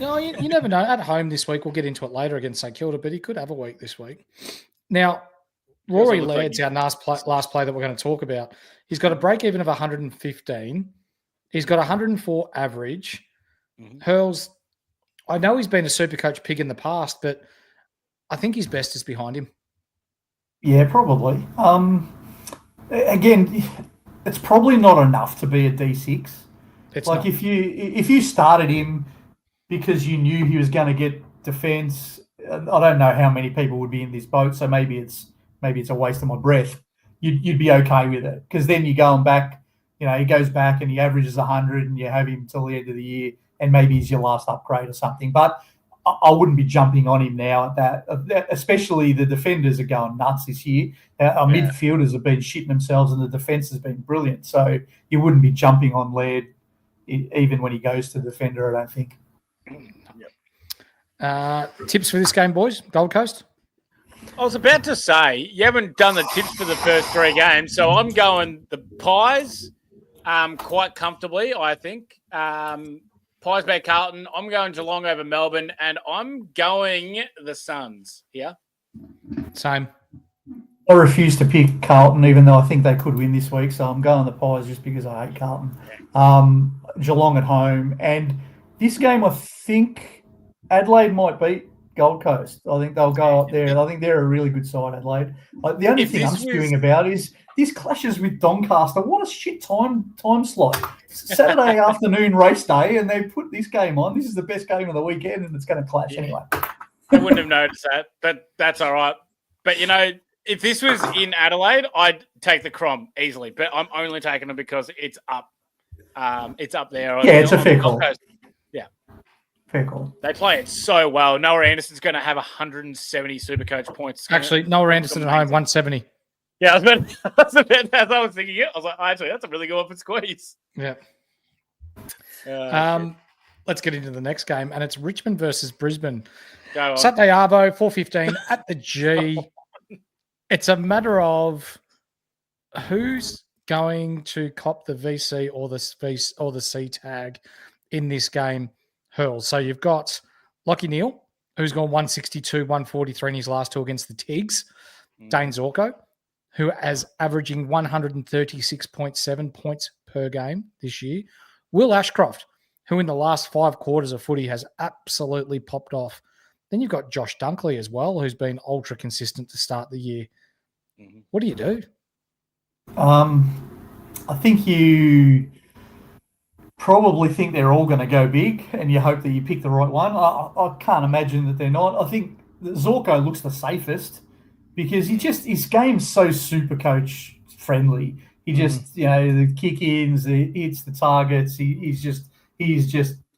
No, you never know. At home this week, we'll get into it later against St Kilda, but he could have a week this week. Now, Rory Laird's our last play that we're going to talk about. He's got a break-even of 115. He's got 104 average. Hurls, I know he's been a SuperCoach pig in the past, but I think his best is behind him. Yeah, probably. Again, it's probably not enough to be a D6. It's like not. If you started him because you knew he was going to get defence, I don't know how many people would be in this boat. So maybe it's a waste of my breath. You'd be okay with it because then you're going back. You know, he goes back and he averages 100, and you have him till the end of the year, and maybe he's your last upgrade or something. But I wouldn't be jumping on him now at that, especially the defenders are going nuts this year. Our midfielders have been shitting themselves and the defence has been brilliant. So you wouldn't be jumping on Laird even when he goes to defender, I don't think. Tips for this game, boys? Gold Coast? I was about to say, you haven't done the tips for the first 3 games, so I'm going the Pies quite comfortably, I think. Pies beat Carlton. I'm going Geelong over Melbourne, and I'm going the Suns here. Same. I refuse to pick Carlton, even though I think they could win this week. So I'm going the Pies just because I hate Carlton. Geelong at home, and this game I think Adelaide might beat Gold Coast. I think they'll go up there, and I think they're a really good side, Adelaide. The only thing I'm spewing about is this clashes with Doncaster. What a shit time slot. Saturday afternoon race day, and they put this game on. This is the best game of the weekend, and it's going to clash anyway. I wouldn't have noticed that, but that's all right. But, you know, if this was in Adelaide, I'd take the Crom easily, but I'm only taking it because it's up. It's up there. Yeah, it's a fair call. Fair call. They play it so well. Noah Anderson's going to have 170 Supercoach points. Actually, Noah Anderson at home, 170. Yeah, I was thinking it. I was like, actually, that's a really good one for squeeze. Yeah. Shit. Let's get into the next game, and it's Richmond versus Brisbane. Go on. Saturday Arvo, 4:15 at the G. It's a matter of who's going to cop the VC or the C tag in this game. Hurls. So you've got Lachie Neale, who's gone 162, 143 in his last two against the Tigs. Dane Zorko, who is averaging 136.7 points per game this year. Will Ashcroft, who in the last 5 quarters of footy has absolutely popped off. Then you've got Josh Dunkley as well, who's been ultra consistent to start the year. What do you do? I think you probably think they're all going to go big, and you hope that you pick the right one. I can't imagine that they're not. I think that Zorko looks the safest because his game's so SuperCoach friendly. He just, the kick-ins, he hits the targets. He's just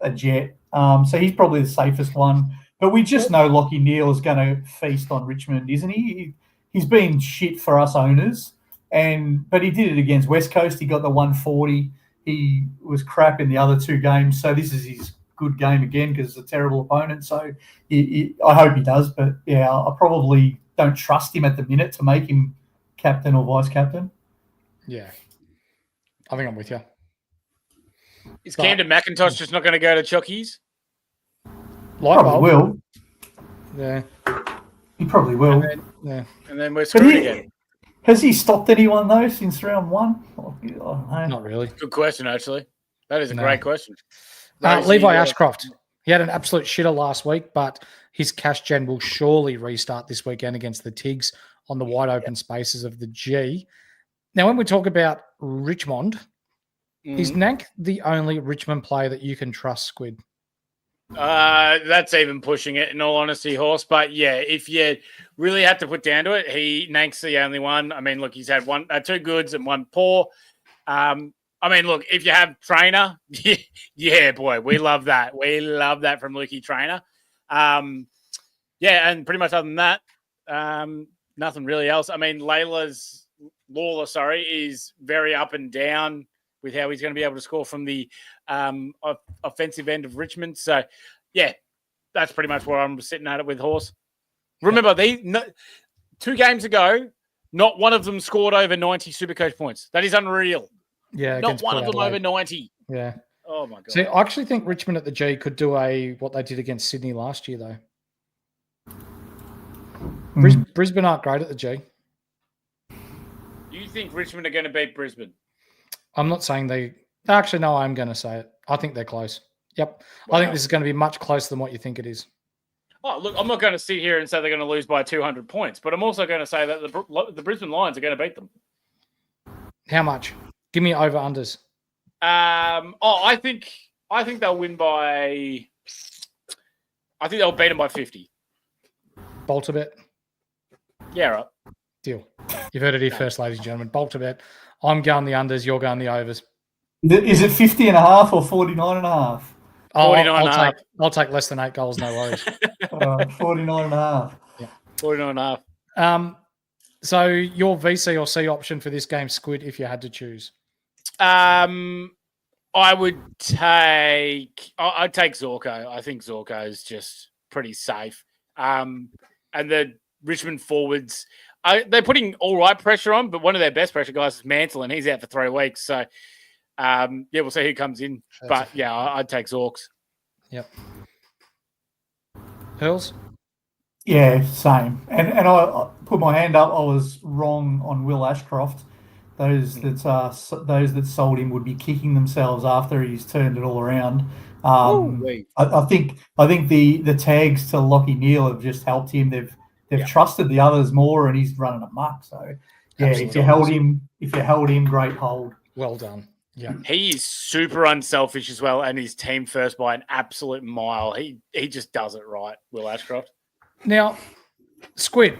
a jet. So he's probably the safest one. But we just know Lachie Neale is going to feast on Richmond, isn't he? He's been shit for us owners, but he did it against West Coast. He got the 140. He was crap in the other 2 games. So this is his good game again because it's a terrible opponent. So I hope he does. But, yeah, I probably don't trust him at the minute to make him captain or vice-captain. Yeah. I think I'm with you. Is Camden McIntosh just not going to go to Chuckies? Probably will. Yeah. He probably will. And then we're screwed again. Has he stopped anyone, though, since round 1? Not really. Good question, actually. That is a great question. Levi Ashcroft. He had an absolute shitter last week, but his cash gen will surely restart this weekend against the Tigs on the wide open spaces of the G. Now, when we talk about Richmond, is Nank the only Richmond player that you can trust, Squid? That's even pushing it, in all honesty, Horse. But yeah, if you really have to put down to it, Nank's the only one. I mean, look, he's had 2 goods and 1 poor. I mean, look, if you have Trainer, yeah, boy, we love that. We love that from Lukey Trainer. Yeah, and pretty much other than that, nothing really else. I mean, Lawler, is very up and down with how he's going to be able to score from the offensive end of Richmond. So, yeah, that's pretty much where I'm sitting at it with Horse. Remember, 2 games ago, not one of them scored over 90 SuperCoach points. That is unreal. Yeah, not one of them over 90. Yeah. Oh, my God. See, I actually think Richmond at the G could do what they did against Sydney last year, though. Brisbane aren't great at the G. Do you think Richmond are going to beat Brisbane? I'm not saying they... Actually, no, I'm going to say it. I think they're close. Yep. Wow. I think this is going to be much closer than what you think it is. Oh, look, I'm not going to sit here and say they're going to lose by 200 points, but I'm also going to say that the Brisbane Lions are going to beat them. How much? Give me over-unders. I think they'll win by... I think they'll beat them by 50. Bolter bet? Yeah, right. Deal. You've heard it here first, ladies and gentlemen. Bolter bet. I'm going the unders, you're going the overs. Is it 50.5 or 49.5? Oh, I'll take less than 8 goals, no worries. 49.5. Yeah. 49.5. So your VC or C option for this game, Squid, if you had to choose? I'd take Zorko. I think Zorko is just pretty safe. And the Richmond forwards, they're putting all right pressure on, but one of their best pressure guys is Mantle, and he's out for 3 weeks. So, we'll see who comes in. But, yeah, I'd take Zorks. Yep. Hurls? Yeah, same. And I put my hand up. I was wrong on Will Ashcroft. Those that sold him would be kicking themselves after he's turned it all around. I think the tags to Lachie Neale have just helped him. They've trusted the others more, and he's running amok. So yeah, absolutely. if you held him, great hold. Well done. Yeah, he is super unselfish as well, and his team first by an absolute mile. He just does it right, Will Ashcroft. Now, Squid,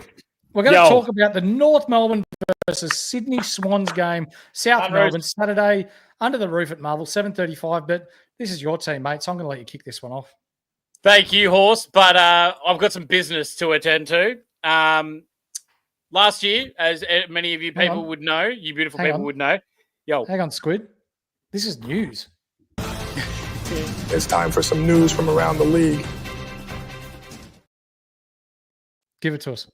we're going to talk about the North Melbourne versus Sydney Swans game, South Melbourne, Saturday, under the roof at Marvel, 7:35. But this is your team, mate, so I'm going to let you kick this one off. Thank you, Horse. But I've got some business to attend to. Last year, as many of you people would know, you beautiful people would know. Hang on, Squid. This is news. It's time for some news from around the league. Give it to us.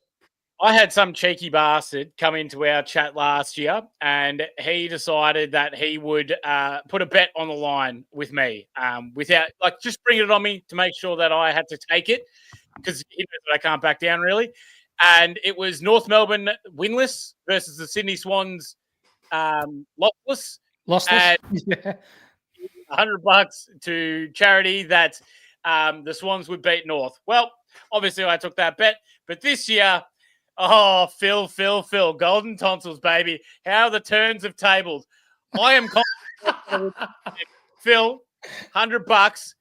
I had some cheeky bastard come into our chat last year, and he decided that he would put a bet on the line with me, without just bringing it on me to make sure that I had to take it, because he knows that I can't back down really. And it was North Melbourne winless versus the Sydney Swans lossless. Lossless? Yeah. $100 to charity that the Swans would beat North. Well, obviously I took that bet, but this year, Phil, golden tonsils, baby. How the turns have tabled. I am confident. Phil, $100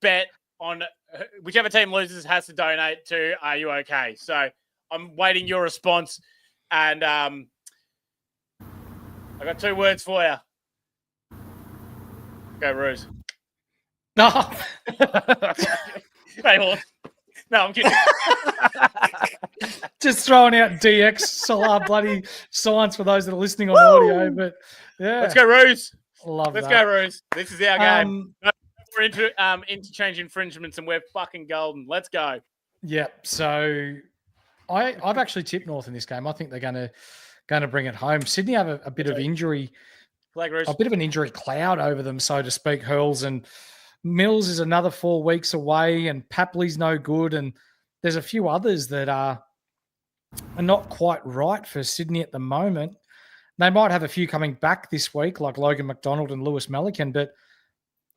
bet on whichever team loses has to donate to Are You Okay? So I'm waiting your response, and I got 2 words for you. Go, Ruse. No. Hey, Horse. No, I'm kidding. Just throwing out DX solar bloody signs for those that are listening on audio. But yeah, let's go, Ruse. Let's go, Ruse. This is our game. We're interchange infringements, and we're fucking golden. Let's go. Yeah. So I've actually tipped North in this game. I think they're going to bring it home. Sydney have a bit of injury. A bit of an injury cloud over them, so to speak. Hurls and Mills is another 4 weeks away, and Papley's no good, and there's a few others that are not quite right for Sydney at the moment. They might have a few coming back this week, like Logan McDonald and Lewis Melican, but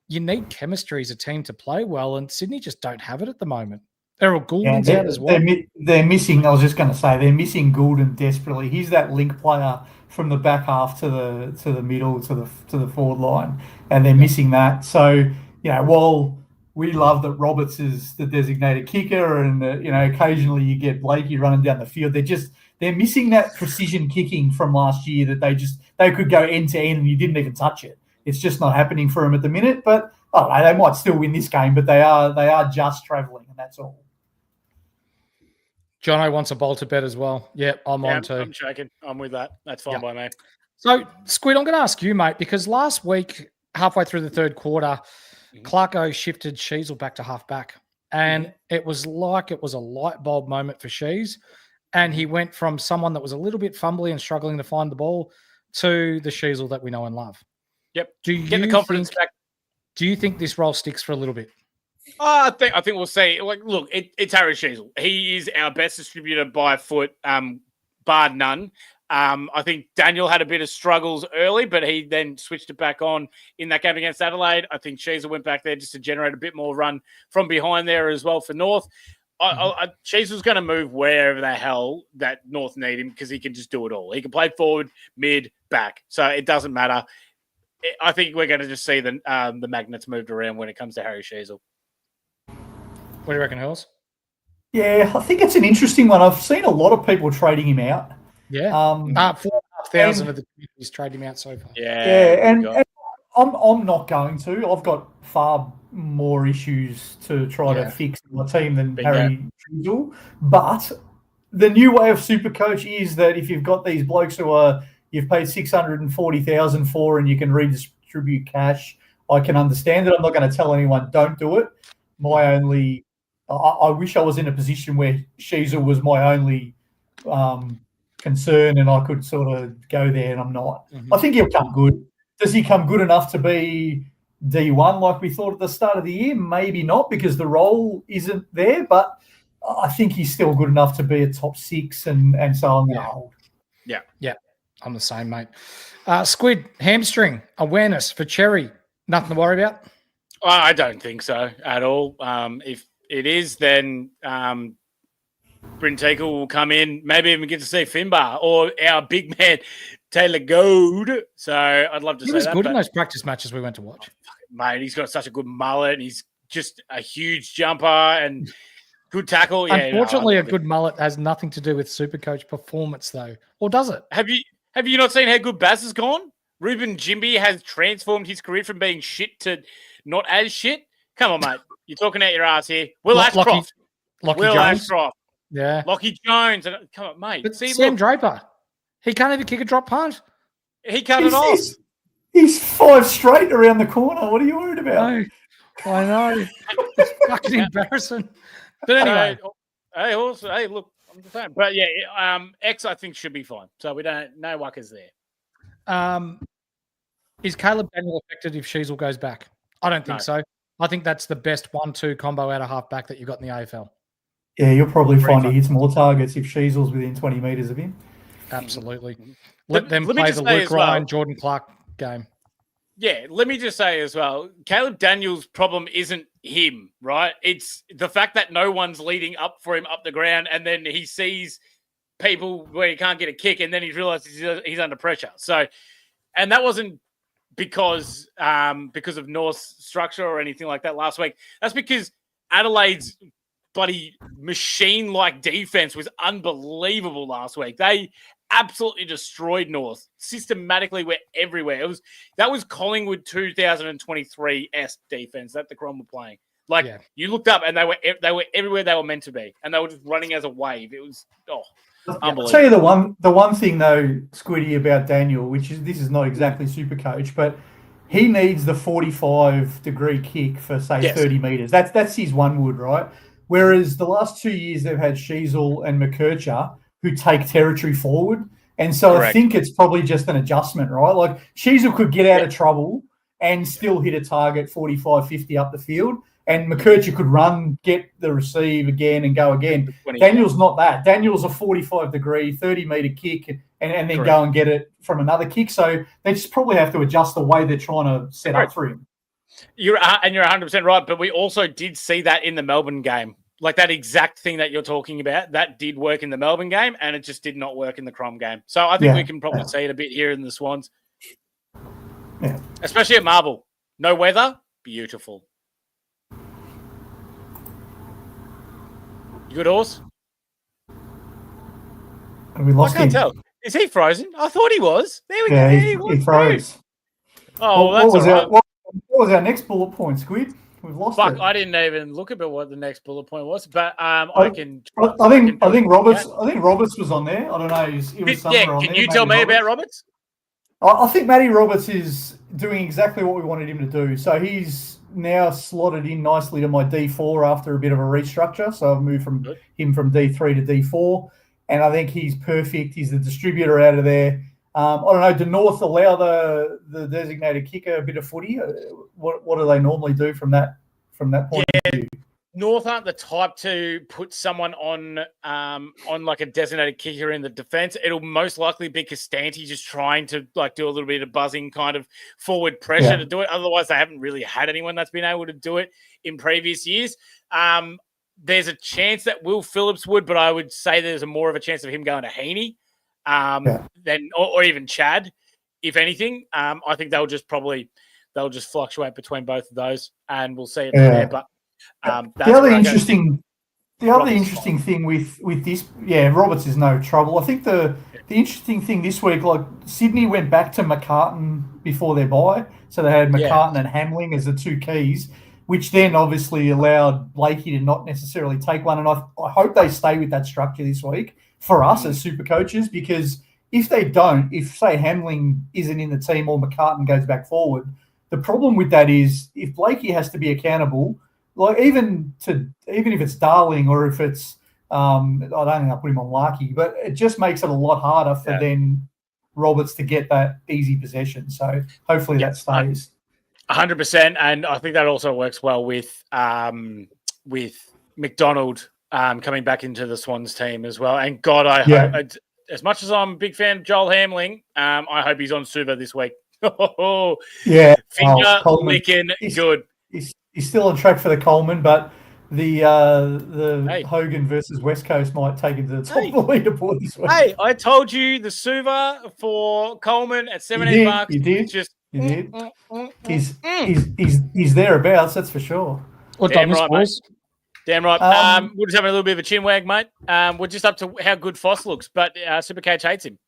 you need chemistry as a team to play well, and Sydney just don't have it at the moment. Errol Goulden's out as well. They're missing. I was just going to say they're missing Goulden desperately. He's that link player from the back half to the middle to the forward line, and they're missing that. So while we love that Roberts is the designated kicker, and occasionally you get Blakey running down the field, they're missing that precision kicking from last year that they could go end to end and you didn't even touch it. It's just not happening for them at the minute. But I don't know, they might still win this game, but they are just travelling, and that's all. Jono wants a bolter bet as well. Yeah, I'm on too. I'm shaking. I'm with that. That's fine by me. So, Squid, I'm going to ask you, mate, because last week, halfway through the third quarter, Clarko shifted Sheasel back to half back. And it was like it was a light bulb moment for Shees. And he went from someone that was a little bit fumbly and struggling to find the ball to the Sheasel that we know and love. Yep. Get the confidence back. Do you think this role sticks for a little bit? I think we'll see. Look, it's Harry Sheasel. He is our best distributor by foot, bar none. I think Daniel had a bit of struggles early, but he then switched it back on in that game against Adelaide. I think Sheasel went back there just to generate a bit more run from behind there as well for North. Sheasel's going to move wherever the hell that North need him, because he can just do it all. He can play forward, mid, back. So it doesn't matter. I think we're going to just see the magnets moved around when it comes to Harry Sheasel. What do you reckon, Hills? Yeah, I think it's an interesting one. I've seen a lot of people trading him out. Yeah. 4,500 of the communities trade him out so far. Yeah, and I'm not going to. I've got far more issues to try to fix in my team than Harry Sheasel. But the new way of SuperCoach is that if you've got these blokes who you've paid $640,000 for and you can redistribute cash, I can understand it. I'm not going to tell anyone don't do it. I wish I was in a position where Sheasel was my only concern and I could sort of go there, and I'm not. I think he'll come good. Does he come good enough to be D1 like we thought at the start of the year? Maybe not, because the role isn't there, but I think he's still good enough to be a top 6, and so I'm going to hold. Yeah, I'm the same, mate. Squid, hamstring, awareness for Cherry, nothing to worry about? I don't think so at all. If it is, then Brynn will come in, maybe even get to see Finbar or our big man, Taylor Goad. So I'd love to see that. He was good in those practice matches we went to watch. Mate, he's got such a good mullet. He's just a huge jumper and good tackle. Unfortunately, a good mullet has nothing to do with SuperCoach performance, though. Or does it? Have you not seen how good Baz has gone? Ruben Jimby has transformed his career from being shit to not as shit. Come on, mate. You're talking out your ass here. Will Ashcroft. Lockie Will Jones. Ashcroft. Yeah. Lockie Jones. Come on, mate. But See, Sam look, Draper, he can't even kick a drop punt. he cut it off. He's 5 straight around the corner. What are you worried about? No, I know. It's fucking embarrassing. But anyway. Hey, also, hey, look, I'm just saying. But yeah, X I think should be fine. So we don't, no wuckers there. Is Caleb Daniel affected if Sheasel goes back? I don't think so. I think that's the best 1-2 combo out of half back that you got in the AFL. Yeah, you'll probably find he hits more targets if Sheasel's within 20 metres of him. Absolutely. Let them play the Luke Ryan, Jordan Clark game. Yeah, let me just say as well, Caleb Daniels' problem isn't him, right? It's the fact that no one's leading up for him up the ground, and then he sees people where he can't get a kick, and then he realizes he's under pressure. So, and that wasn't because of North's structure or anything like that last week. That's because Adelaide's bloody machine-like defense was unbelievable last week. They absolutely destroyed North. Systematically, we're everywhere. That was Collingwood 2023-esque defense that the Crom were playing. You looked up and they were everywhere they were meant to be, and they were just running as a wave. It was unbelievable. I'll tell you the one thing though, Squiddy, about Daniel, this is not exactly Supercoach, but he needs the 45-degree kick for 30 metres. That's his one wood, right? Whereas the last 2 years they've had Sheasel and McKercher who take territory forward. And so I think it's probably just an adjustment, right? Like Sheasel could get out of trouble and still hit a target 45, 50 up the field. And McKercher could run, get the receive again and go again. Daniel's not that. Daniel's a 45-degree, 30-metre kick and then go and get it from another kick. So they just probably have to adjust the way they're trying to set up for him. You're 100% right. But we also did see that in the Melbourne game. Like that exact thing that you're talking about, that did work in the Melbourne game, and it just did not work in the Crom game. So I think we can probably see it a bit here in the Swans. Yeah. Especially at Marble. No weather, beautiful. You good, Horse? And we lost him. I can't tell. Is he frozen? I thought he was. There we go. He froze. Oh, that's all right. What was our next bullet point, Squid? We've lost it. I didn't even look at what the next bullet point was, but I think Roberts. I think Roberts was on there. I don't know. He was somewhere on there. Can you tell me about Roberts? I think Matty Roberts is doing exactly what we wanted him to do. So he's now slotted in nicely to my D4 after a bit of a restructure. So I've moved him from D3 to D4, and I think he's perfect. He's the distributor out of there. I don't know. Do North allow the designated kicker a bit of footy? What do they normally do from that point of view? North aren't the type to put someone on like a designated kicker in the defence. It'll most likely be Costanti just trying to do a little bit of buzzing kind of forward pressure to do it. Otherwise, they haven't really had anyone that's been able to do it in previous years. There's a chance that Will Phillips would, but I would say there's more of a chance of him going to Heaney than or even Chad, if anything. I think they'll just fluctuate between both of those, and we'll see it from there. But the other interesting thing with this, Roberts is no trouble. I think the interesting thing this week, Sydney went back to McCartan before their bye, so they had McCartan and Hamling as the two keys, which then obviously allowed Blakey to not necessarily take one. And I hope they stay with that structure this week for us as super coaches, because if they don't, if say Hamling isn't in the team or McCartan goes back forward, the problem with that is if Blakey has to be accountable, even if it's Darling or if it's I don't think I'll put him on Larky, but it just makes it a lot harder for then Roberts to get that easy possession. So hopefully that stays. 100%, and I think that also works well with McDonald coming back into the Swans team as well. And God, I hope, as much as I'm a big fan of Joel Hamling, I hope he's on Suva this week. Finger licking good. He's still on track for the Coleman, but the Hogan versus West Coast might take him to the top of the leaderboard this week. Hey, I told you the Suva for Coleman at $17. You did. He's thereabouts, that's for sure. Damn right, mate. Damn right. We're just having a little bit of a chin wag, mate. We're just up to how good Foss looks, but Supercoach hates him.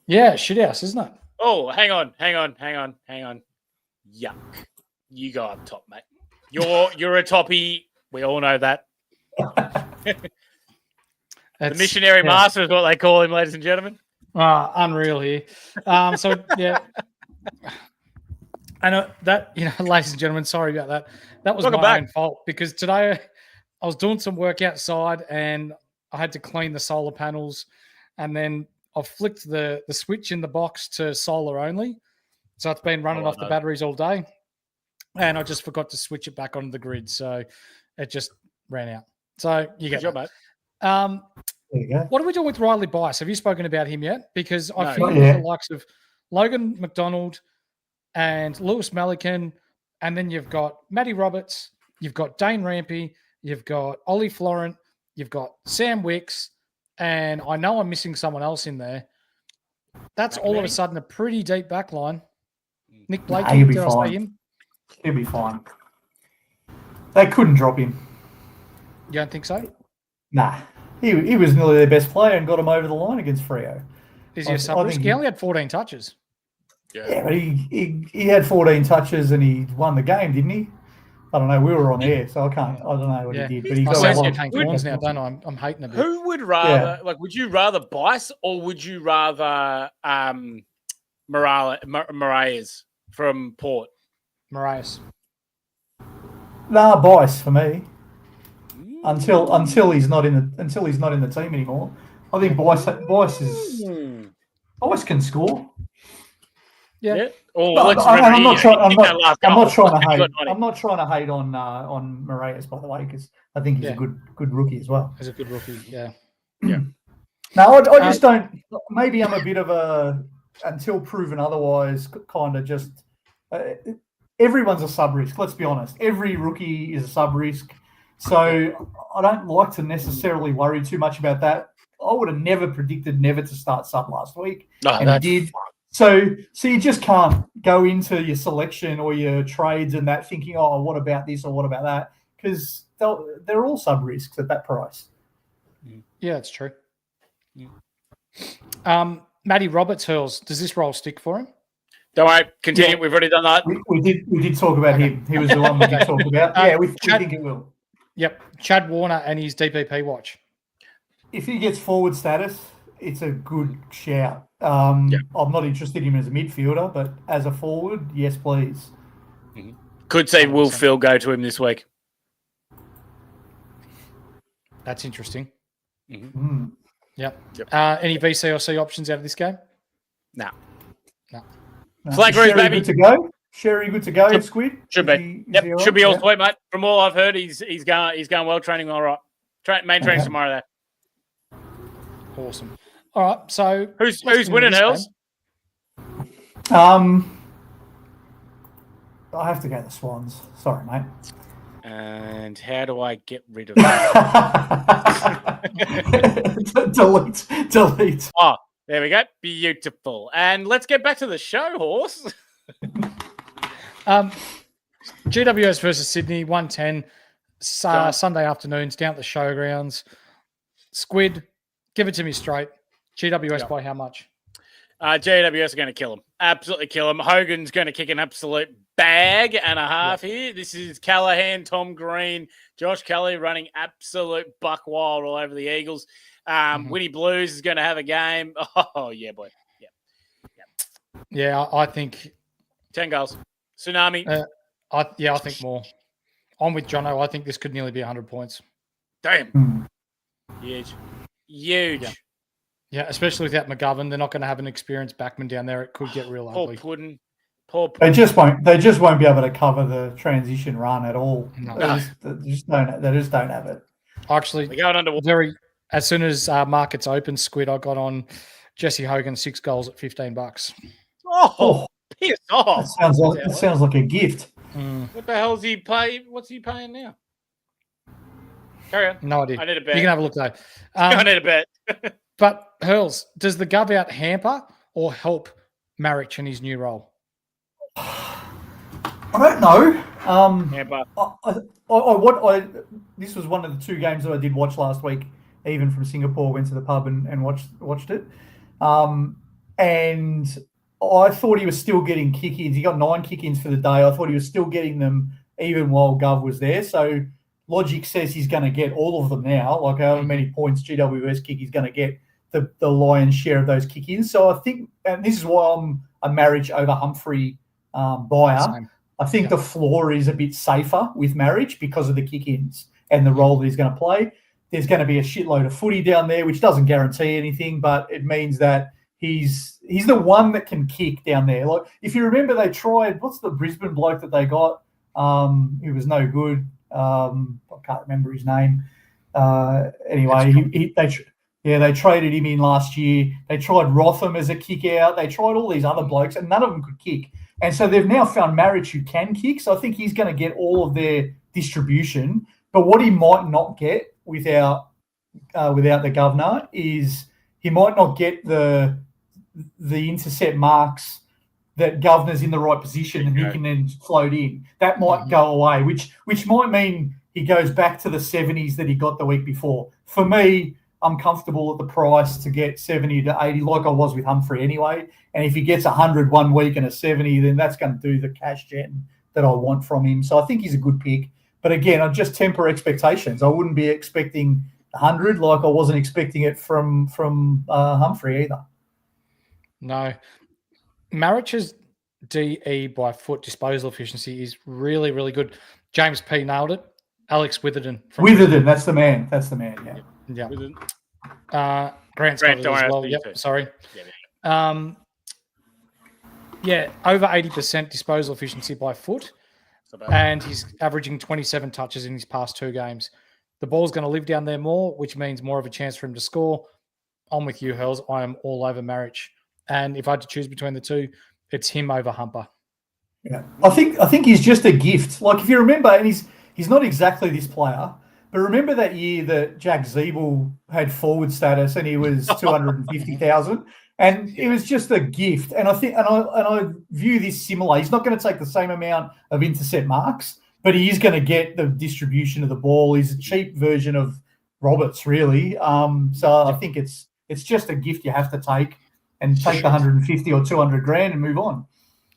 Yeah, shithouse, isn't it? Oh, hang on. Yuck. You go up top, mate. You're a toppie. We all know that. The missionary master is what they call him, ladies and gentlemen. Unreal here. So yeah, I know that, ladies and gentlemen, sorry about that. That was my own fault because today I was doing some work outside and I had to clean the solar panels, and then I flicked the switch in the box to solar only. So it's been running off the batteries all day, and I just forgot to switch it back onto the grid. So it just ran out. So you get Good job, mate. There you go. What are we doing with Riley Bice? Have you spoken about him yet? Because I feel the likes of Logan McDonald and Lewis Melican, and then you've got Matty Roberts, you've got Dane Rampy, you've got Ollie Florent, you've got Sam Wicks, and I know I'm missing someone else in there. That's all of a sudden a pretty deep back line. Nick Blake, he'll be did I say fine. him? He'll be fine. They couldn't drop him. You don't think so? Nah. He was nearly their best player and got him over the line against Freo. Is he a sub-risk? He only had 14 touches. Yeah, but he had 14 touches and he won the game, didn't he? I don't know. We were on air, so I don't know what he did. But he got a lot of points now, don't I? I'm hating a bit. Who would rather, would you rather Bice or would you rather Moraes from Port? Moraes. Nah, Bice for me. Until he's not in the team anymore. I think Bice can score. Yeah. I'm not trying to hate on Moraes, by the way, because I think he's a good rookie as well. He's a good rookie, yeah. Yeah. No, I just don't. Maybe I'm a bit of a until proven otherwise kind of just. Everyone's a sub risk. Let's be honest. Every rookie is a sub risk. So I don't like to necessarily worry too much about that. I would have never predicted never to start sub last week, and I did. So you just can't go into your selection or your trades and that thinking, oh, what about this or what about that? Because they're all sub risks at that price. Yeah, it's true. Matty Roberts Hurls, does this role stick for him? Don't worry, continue. We've already done that. We did talk about him. He was the one we did talk about. Yeah, we think it will. Yep, Chad Warner and his DPP watch. If he gets forward status, it's a good shout. I'm not interested in him as a midfielder, but as a forward, yes, please. Mm-hmm. Could see Will Phil go to him this week. That's interesting. Mm-hmm. Yep. Any VC or C options out of this game? No. Flag Sherry baby. Good to go. Sherry, good to go. Squid should be. Should be all sweet, mate. From all I've heard, he's going well. Training all right. Main training tomorrow there. Awesome. All right. So who's winning, Hells? I have to go the Swans. Sorry, mate. And how do I get rid of that? Delete. Oh, there we go. Beautiful. And let's get back to the show, Horse. GWS versus Sydney, 110, Sunday afternoons down at the showgrounds. Squid, give it to me straight. GWS by how much? GWS are going to kill him. Absolutely kill him. Hogan's going to kick an absolute bag and a half here. This is Callahan, Tom Green, Josh Kelly running absolute buck wild all over the Eagles. Winnie Blues is going to have a game. Oh, yeah, boy. Yeah, I think 10 goals. Tsunami. I think more. I'm with Jono. I think this could nearly be 100 points. Damn. Huge. Yeah, especially without McGovern. They're not going to have an experienced backman down there. It could get real ugly. Poor Puddin. They just won't be able to cover the transition run at all. No. They just don't have it. Actually, they're going under. As soon as markets open, Squid, I got on Jesse Hogan 6 goals at $15. Oh, piss off! That sounds like a gift. What the hell is he paying? What's he paying now? Carry on. No idea. I need a bet. You can have a look though. I need a bet. But Hurls, does the gov out hamper or help Marich in his new role? I don't know. Hamper. This was one of the 2 games that I did watch last week. Even from Singapore, went to the pub and watched it. And I thought he was still getting kick-ins. He got 9 kick-ins for the day. I thought he was still getting them even while Gov was there. So logic says he's going to get all of them now, like however many points GWS kick, he's going to get the lion's share of those kick-ins. So I think, and this is why I'm a Marriage over Humphrey buyer. Same. I think the floor is a bit safer with Marriage because of the kick-ins and the role that he's going to play. There's going to be a shitload of footy down there, which doesn't guarantee anything, but it means that he's the one that can kick down there. Like, if you remember, they tried, what's the Brisbane bloke that they got? He was no good. I can't remember his name. Anyway, they traded him in last year. They tried Rotham as a kick out. They tried all these other blokes, and none of them could kick. And so they've now found Marriage who can kick. So I think he's going to get all of their distribution. But what he might not get without the governor is he might not get the intercept marks that Governor's in the right position and he can then float in. That might go away, which might mean he goes back to the 70s that he got the week before. For me, I'm comfortable at the price to get 70 to 80, like I was with Humphrey anyway. And if he gets 100 one week and a 70, then that's going to do the cash gen that I want from him. So I think he's a good pick. But again, I just temper expectations. I wouldn't be expecting 100 like I wasn't expecting it from Humphrey either. No. Marriage's DE by foot disposal efficiency is really, really good. James P nailed it. Alex Witherden. That's the man. Yeah. Grant's got it as well. Yep, sorry. Over 80% disposal efficiency by foot. And he's averaging 27 touches in his past 2 games. The ball's going to live down there more, which means more of a chance for him to score. I'm with you, Hurls. I am all over Marriage. And if I had to choose between the two, it's him over Humper. Yeah, I think he's just a gift. Like, if you remember, and he's not exactly this player, but remember that year that Jack Zeeble had forward status and he was 250,000, and it was just a gift. And I view this similar. He's not going to take the same amount of intercept marks, but he is going to get the distribution of the ball. He's a cheap version of Roberts, really. So I think it's just a gift you have to take. And take the 150 or 200 grand and move on.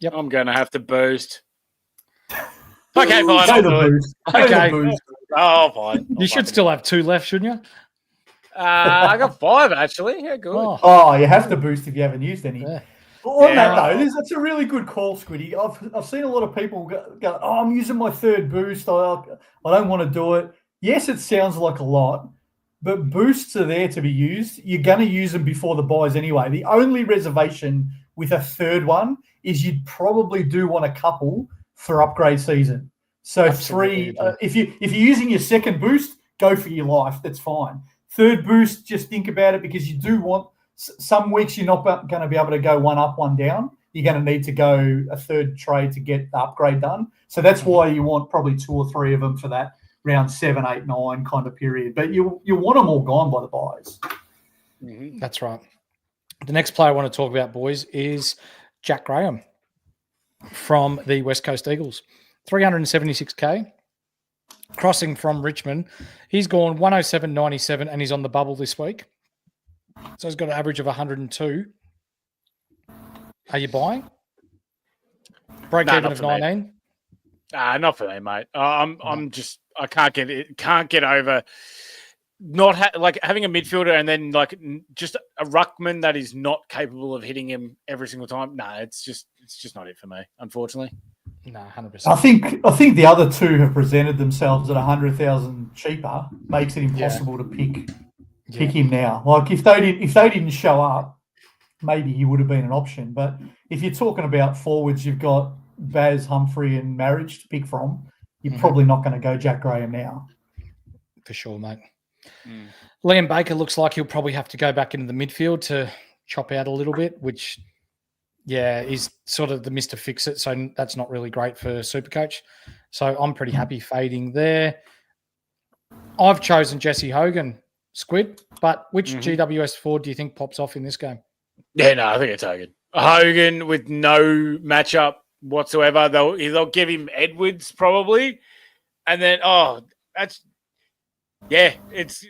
Yep. I'm going to have to boost. Okay, fine. I'll do it. Okay. Oh, fine. You should still have 2 left, shouldn't you? I got 5, actually. Yeah, good. Oh, you have to boost if you haven't used any. Yeah. On that, though, that's a really good call, Squiddy. I've seen a lot of people go, I'm using my 3rd boost. I don't want to do it. Yes, it sounds like a lot. But boosts are there to be used. You're going to use them before the buys anyway. The only reservation with a 3rd one is you'd probably do want a couple for upgrade season. So absolutely. 3, if you're using your 2nd boost, go for your life. That's fine. 3rd boost, just think about it, because you do want some weeks you're not going to be able to go 1 up, 1 down. You're going to need to go a 3rd trade to get the upgrade done. So that's why you want probably 2 or 3 of them for that round 7, 8, 9 kind of period. But you want them all gone by the buys. Mm-hmm. That's right. The next player I want to talk about, boys, is Jack Graham from the West Coast Eagles. 376K, crossing from Richmond. He's gone 107.97 and he's on the bubble this week. So he's got an average of 102. Are you buying? Break even of 19? Not for me, mate. I'm just, I can't get over not having a midfielder and then just a ruckman that is not capable of hitting him every single time. No, it's just not it for me, unfortunately. No, 100%. I think the other 2 have presented themselves at 100,000 cheaper. Makes it impossible to pick him now. Like, if they didn't show up, maybe he would have been an option. But if you're talking about forwards, you've got Baz, Humphrey and Marriage to pick from, you're probably not going to go Jack Graham now. For sure, mate. Liam Baker looks like he'll probably have to go back into the midfield to chop out a little bit, which, is sort of the Mr. Fix-It, so that's not really great for Supercoach. So I'm pretty happy fading there. I've chosen Jesse Hogan, Squid, but which GWS forward do you think pops off in this game? Yeah, no, I think it's Hogan. Hogan with no matchup whatsoever. They'll give him Edwards probably, and then it's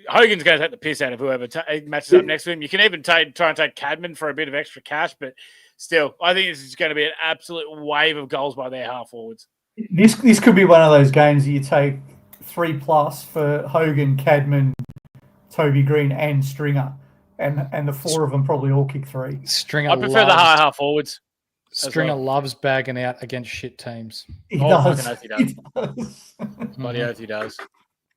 Hogan's going to take the piss out of whoever matches up next to him. You can even try and take Cadman for a bit of extra cash, but still, I think this is going to be an absolute wave of goals by their half forwards. This could be one of those games that you take 3+ for Hogan, Cadman, Toby Green, and Stringer, and the four of them probably all kick 3. Stringer I prefer the high half forwards. Stringer loves bagging out against shit teams. He does. Fucking oath he does. He does. Bloody oath he does.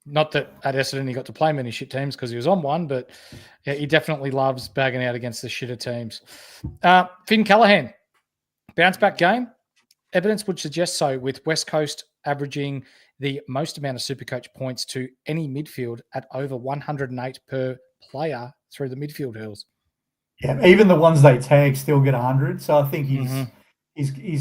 Not that at Essendon he got to play many shit teams because he was on one, but yeah, he definitely loves bagging out against the shitter teams. Finn Callaghan, bounce back game. Evidence would suggest so, with West Coast averaging the most amount of Supercoach points to any midfield at over 108 per player through the midfield hills. Yeah, even the ones they tag still get 100. So I think he's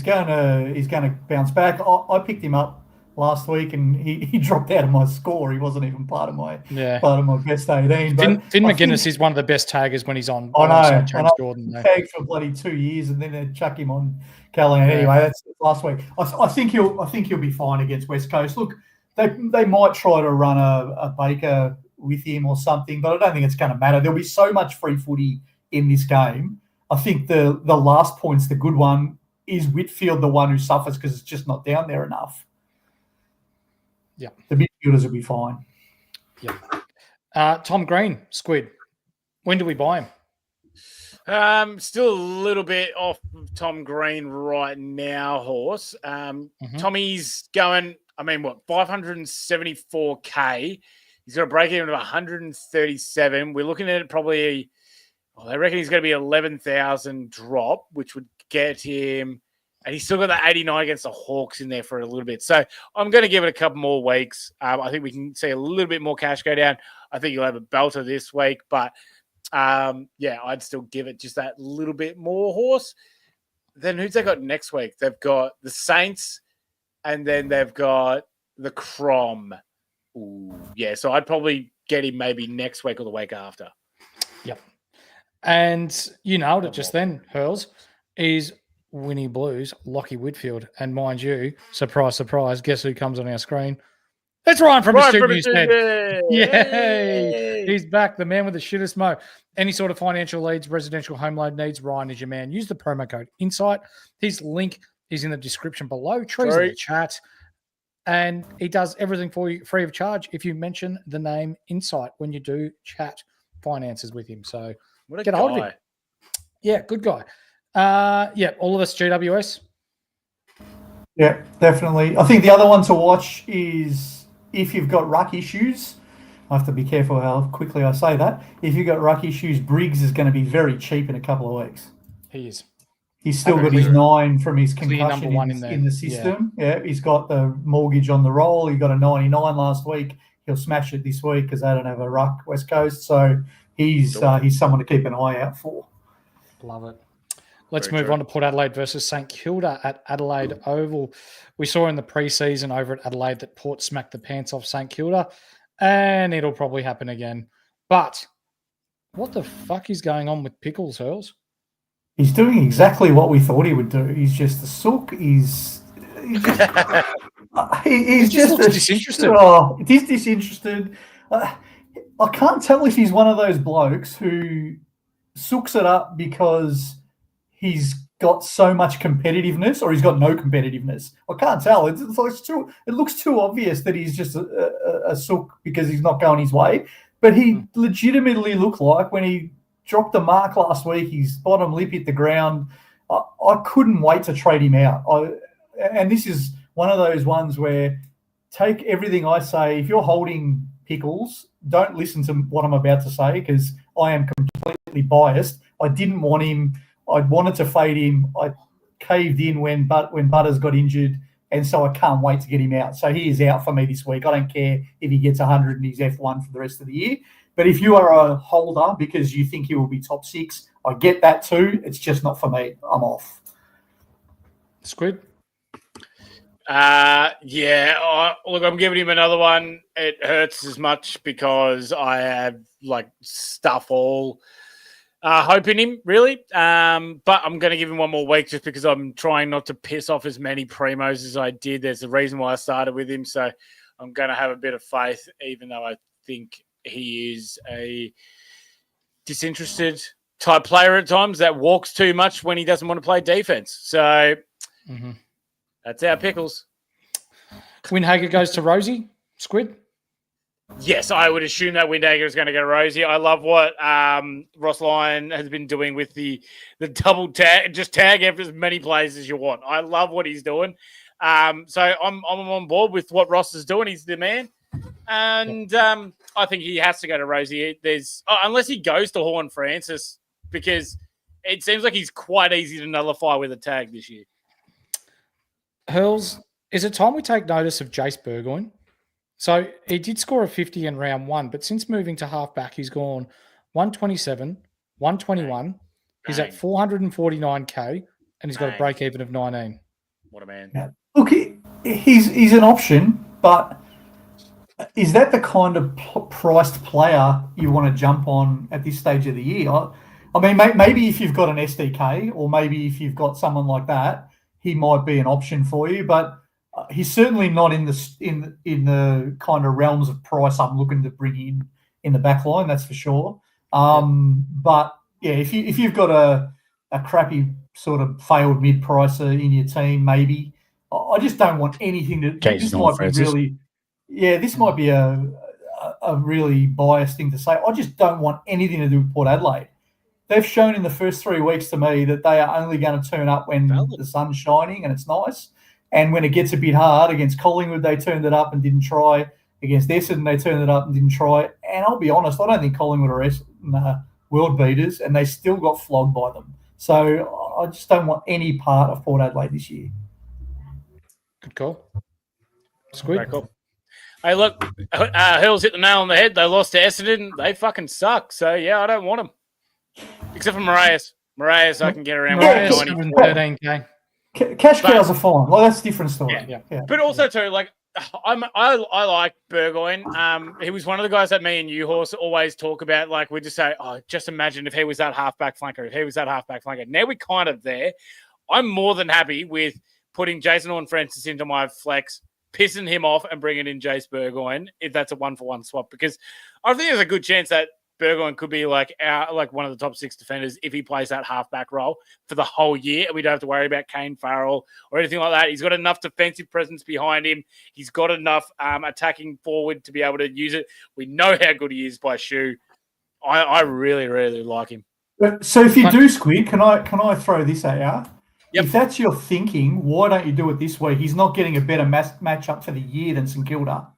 going to bounce back. I picked him up last week and he dropped out of my score. He wasn't even part of my best 18. Finn McGuinness is one of the best taggers when he's on. I know. James Gordon tagged for bloody 2 years and then they chuck him on Callaghan. Anyway, that's last week. I think he'll be fine against West Coast. Look, they might try to run a Baker with him or something, but I don't think it's going to matter. There'll be so much free footy in this game. I think the last point's the good one. Is Whitfield the one who suffers because it's just not down there enough? Yeah. The midfielders will be fine. Yeah. Tom Green, Squid. When do we buy him? Still a little bit off Tom Green right now, Horse. Tommy's going, 574K. He's got a break even of 137. We're looking at it probably, they reckon he's going to be 11,000 drop, which would get him, and he's still got the 89 against the Hawks in there for a little bit. So I'm going to give it a couple more weeks. I think we can see a little bit more cash go down. I think you'll have a belter this week, but I'd still give it just that little bit more, Horse. Then who's they got next week? They've got the Saints, and then they've got the Crom. Ooh, yeah, so I'd probably get him maybe next week or the week after. Yep. And you nailed it just then, Hurls, is Winnie Blues, Lockie Whitfield. And mind you, surprise, surprise, guess who comes on our screen? It's Ryan from Astute Newstead. Yay! He's back, the man with the shittest mo. Any sort of financial leads, residential home loan needs, Ryan is your man. Use the promo code INSIGHT. His link is in the description below. Tree's in the chat. And he does everything for you free of charge if you mention the name Insight when you do chat finances with him. So get a hold of him. Yeah, good guy. All of us GWS. Yeah, definitely. I think the other one to watch is if you've got ruck issues. I have to be careful how quickly I say that. If you've got ruck issues, Briggs is going to be very cheap in a couple of weeks. He is. He's still got his 9 from his concussion in the system. Yeah, he's got the mortgage on the roll. He got a 99 last week. He'll smash it this week because they don't have a ruck West Coast. So he's someone to keep an eye out for. Love it. Let's move on to Port Adelaide versus St Kilda at Adelaide Oval. We saw in the preseason over at Adelaide that Port smacked the pants off St Kilda, and it'll probably happen again. But what the fuck is going on with Pickles, Hurls? He's doing exactly what we thought he would do. He's just a sook. He's just disinterested. He's disinterested. I can't tell if he's one of those blokes who sooks it up because he's got so much competitiveness or he's got no competitiveness. I can't tell. It looks too obvious that he's just a sook because he's not going his way. But he legitimately looked like when he dropped the mark last week, his bottom lip hit the ground. I couldn't wait to trade him out. And this is one of those ones where take everything I say. If you're holding Pickles, don't listen to what I'm about to say because I am completely biased. I didn't want him. I wanted to fade him. I caved in when Butters got injured, and so I can't wait to get him out. So he is out for me this week. I don't care if he gets 100 and he's F1 for the rest of the year. But if you are a holder because you think he will be top 6, I get that too. It's just not for me. I'm off. Squid? Look, I'm giving him another one. It hurts as much because I have stuff all hope in him, really. But I'm going to give him one more week just because I'm trying not to piss off as many primos as I did. There's a reason why I started with him. So I'm going to have a bit of faith, even though I think he is a disinterested type player at times that walks too much when he doesn't want to play defense. So that's our Pickles. Windhager goes to Rosie. Squid. Yes, I would assume that Windhager is going to go to Rosie. I love what Ross Lyon has been doing with the double tag. Just tag as many players as you want. I love what he's doing. So I'm on board with what Ross is doing. He's the man. And I think he has to go to Rosie. Unless he goes to Horn Francis, because it seems like he's quite easy to nullify with a tag this year. Hurls, is it time we take notice of Jace Burgoyne? So he did score a 50 in round 1, but since moving to halfback, he's gone 127, 121. Bang. He's at 449K, and he's got a break even of 19. What a man. Yeah. Look, he's an option, but is that the kind of priced player you want to jump on at this stage of the year? I mean, maybe if you've got an SDK or maybe if you've got someone like that, he might be an option for you, but he's certainly not in the kind of realms of price I'm looking to bring in the back line, that's for sure. But yeah, if you've got a crappy sort of failed mid-pricer in your team, maybe. I just don't want anything to. This might be really, this might be a really biased thing to say. I just don't want anything to do with Port Adelaide. They've shown in the first 3 weeks to me that they are only going to turn up when the sun's shining and it's nice. And when it gets a bit hard, against Collingwood, they turned it up and didn't try. Against Essendon, they turned it up and didn't try. And I'll be honest, I don't think Collingwood are world beaters, and they still got flogged by them. So I just don't want any part of Port Adelaide this year. Good call. Squid. Very cool. Hey, look, Hurls hit the nail on the head. They lost to Essendon. They fucking suck. So, yeah, I don't want them. Except for Marias. Marias, I can get around with 13K. Cash cows are fine. Well, that's a different story. Yeah. But also, too, like, I like Burgoyne. He was one of the guys that me and you, Horse, always talk about. Like, we just say, just imagine if he was that halfback flanker, if he was that halfback flanker. Now we're kind of there. I'm more than happy with putting Jason Horne-Francis into my flex, pissing him off and bringing in Jace Burgoyne if that's a 1-for-1 swap, because I think there's a good chance that Burgoyne could be like one of the top 6 defenders if he plays that halfback role for the whole year, and we don't have to worry about Kane Farrell or anything like that. He's got enough defensive presence behind him. He's got enough attacking forward to be able to use it. We know how good he is by shoe. I really, really like him. So if you do, Squid, can I throw this at you? Yep. If that's your thinking, why don't you do it this way? He's not getting a better matchup for the year than St Kilda.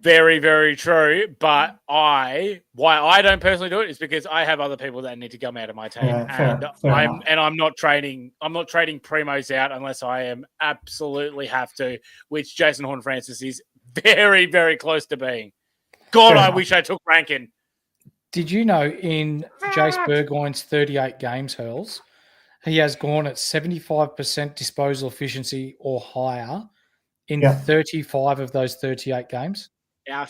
Very, very true. But why I don't personally do it is because I have other people that need to come out of my team, I'm not trading primos out unless I am absolutely have to, which Jason Horne-Francis is very, very close to being. God, I wish I took Rankin. Did you know in Jace Burgoyne's 38 games, Hurls, he has gone at 75% disposal efficiency or higher in 35 of those 38 games? I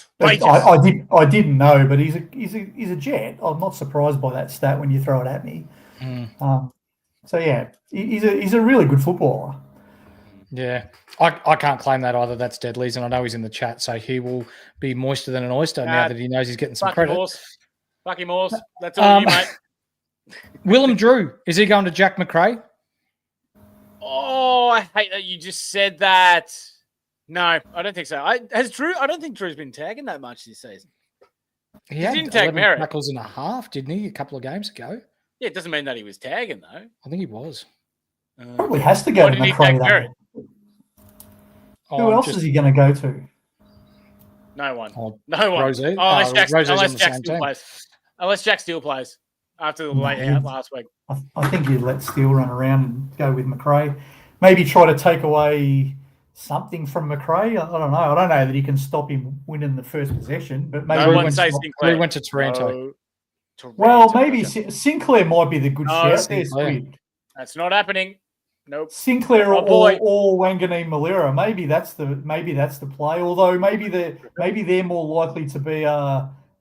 didn't know, but he's a jet. I'm not surprised by that stat when you throw it at me. He's a really good footballer. Yeah, I can't claim that either. That's Deadly's, and I know he's in the chat, so he will be moister than an oyster now that he knows he's getting some credit. Fuck him, horse. That's all you, mate. Willem Drew, is he going to Jack McRae? Oh, I hate that you just said that. No, I don't think so. I don't think Drew's been tagging that much this season. He didn't tag Merritt. Tackles and a half, didn't he, a couple of games ago? Yeah, it doesn't mean that he was tagging, though. I think he was. Probably has to go to McRae, though. Who else is he going to go to? No one. No one. Rosie. Unless Jack still plays. Unless Jack Steele plays after the late out last week. I think you'd let Steele run around and go with McRae. Maybe try to take away something from McRae. I don't know. I don't know that he can stop him winning the first possession, but maybe he went to Toronto. Well, maybe Sinclair might be the good shout there, Squid. That's not happening. Nope. Sinclair or Wanganeen Malira. Maybe that's the play. Although maybe they're more likely to be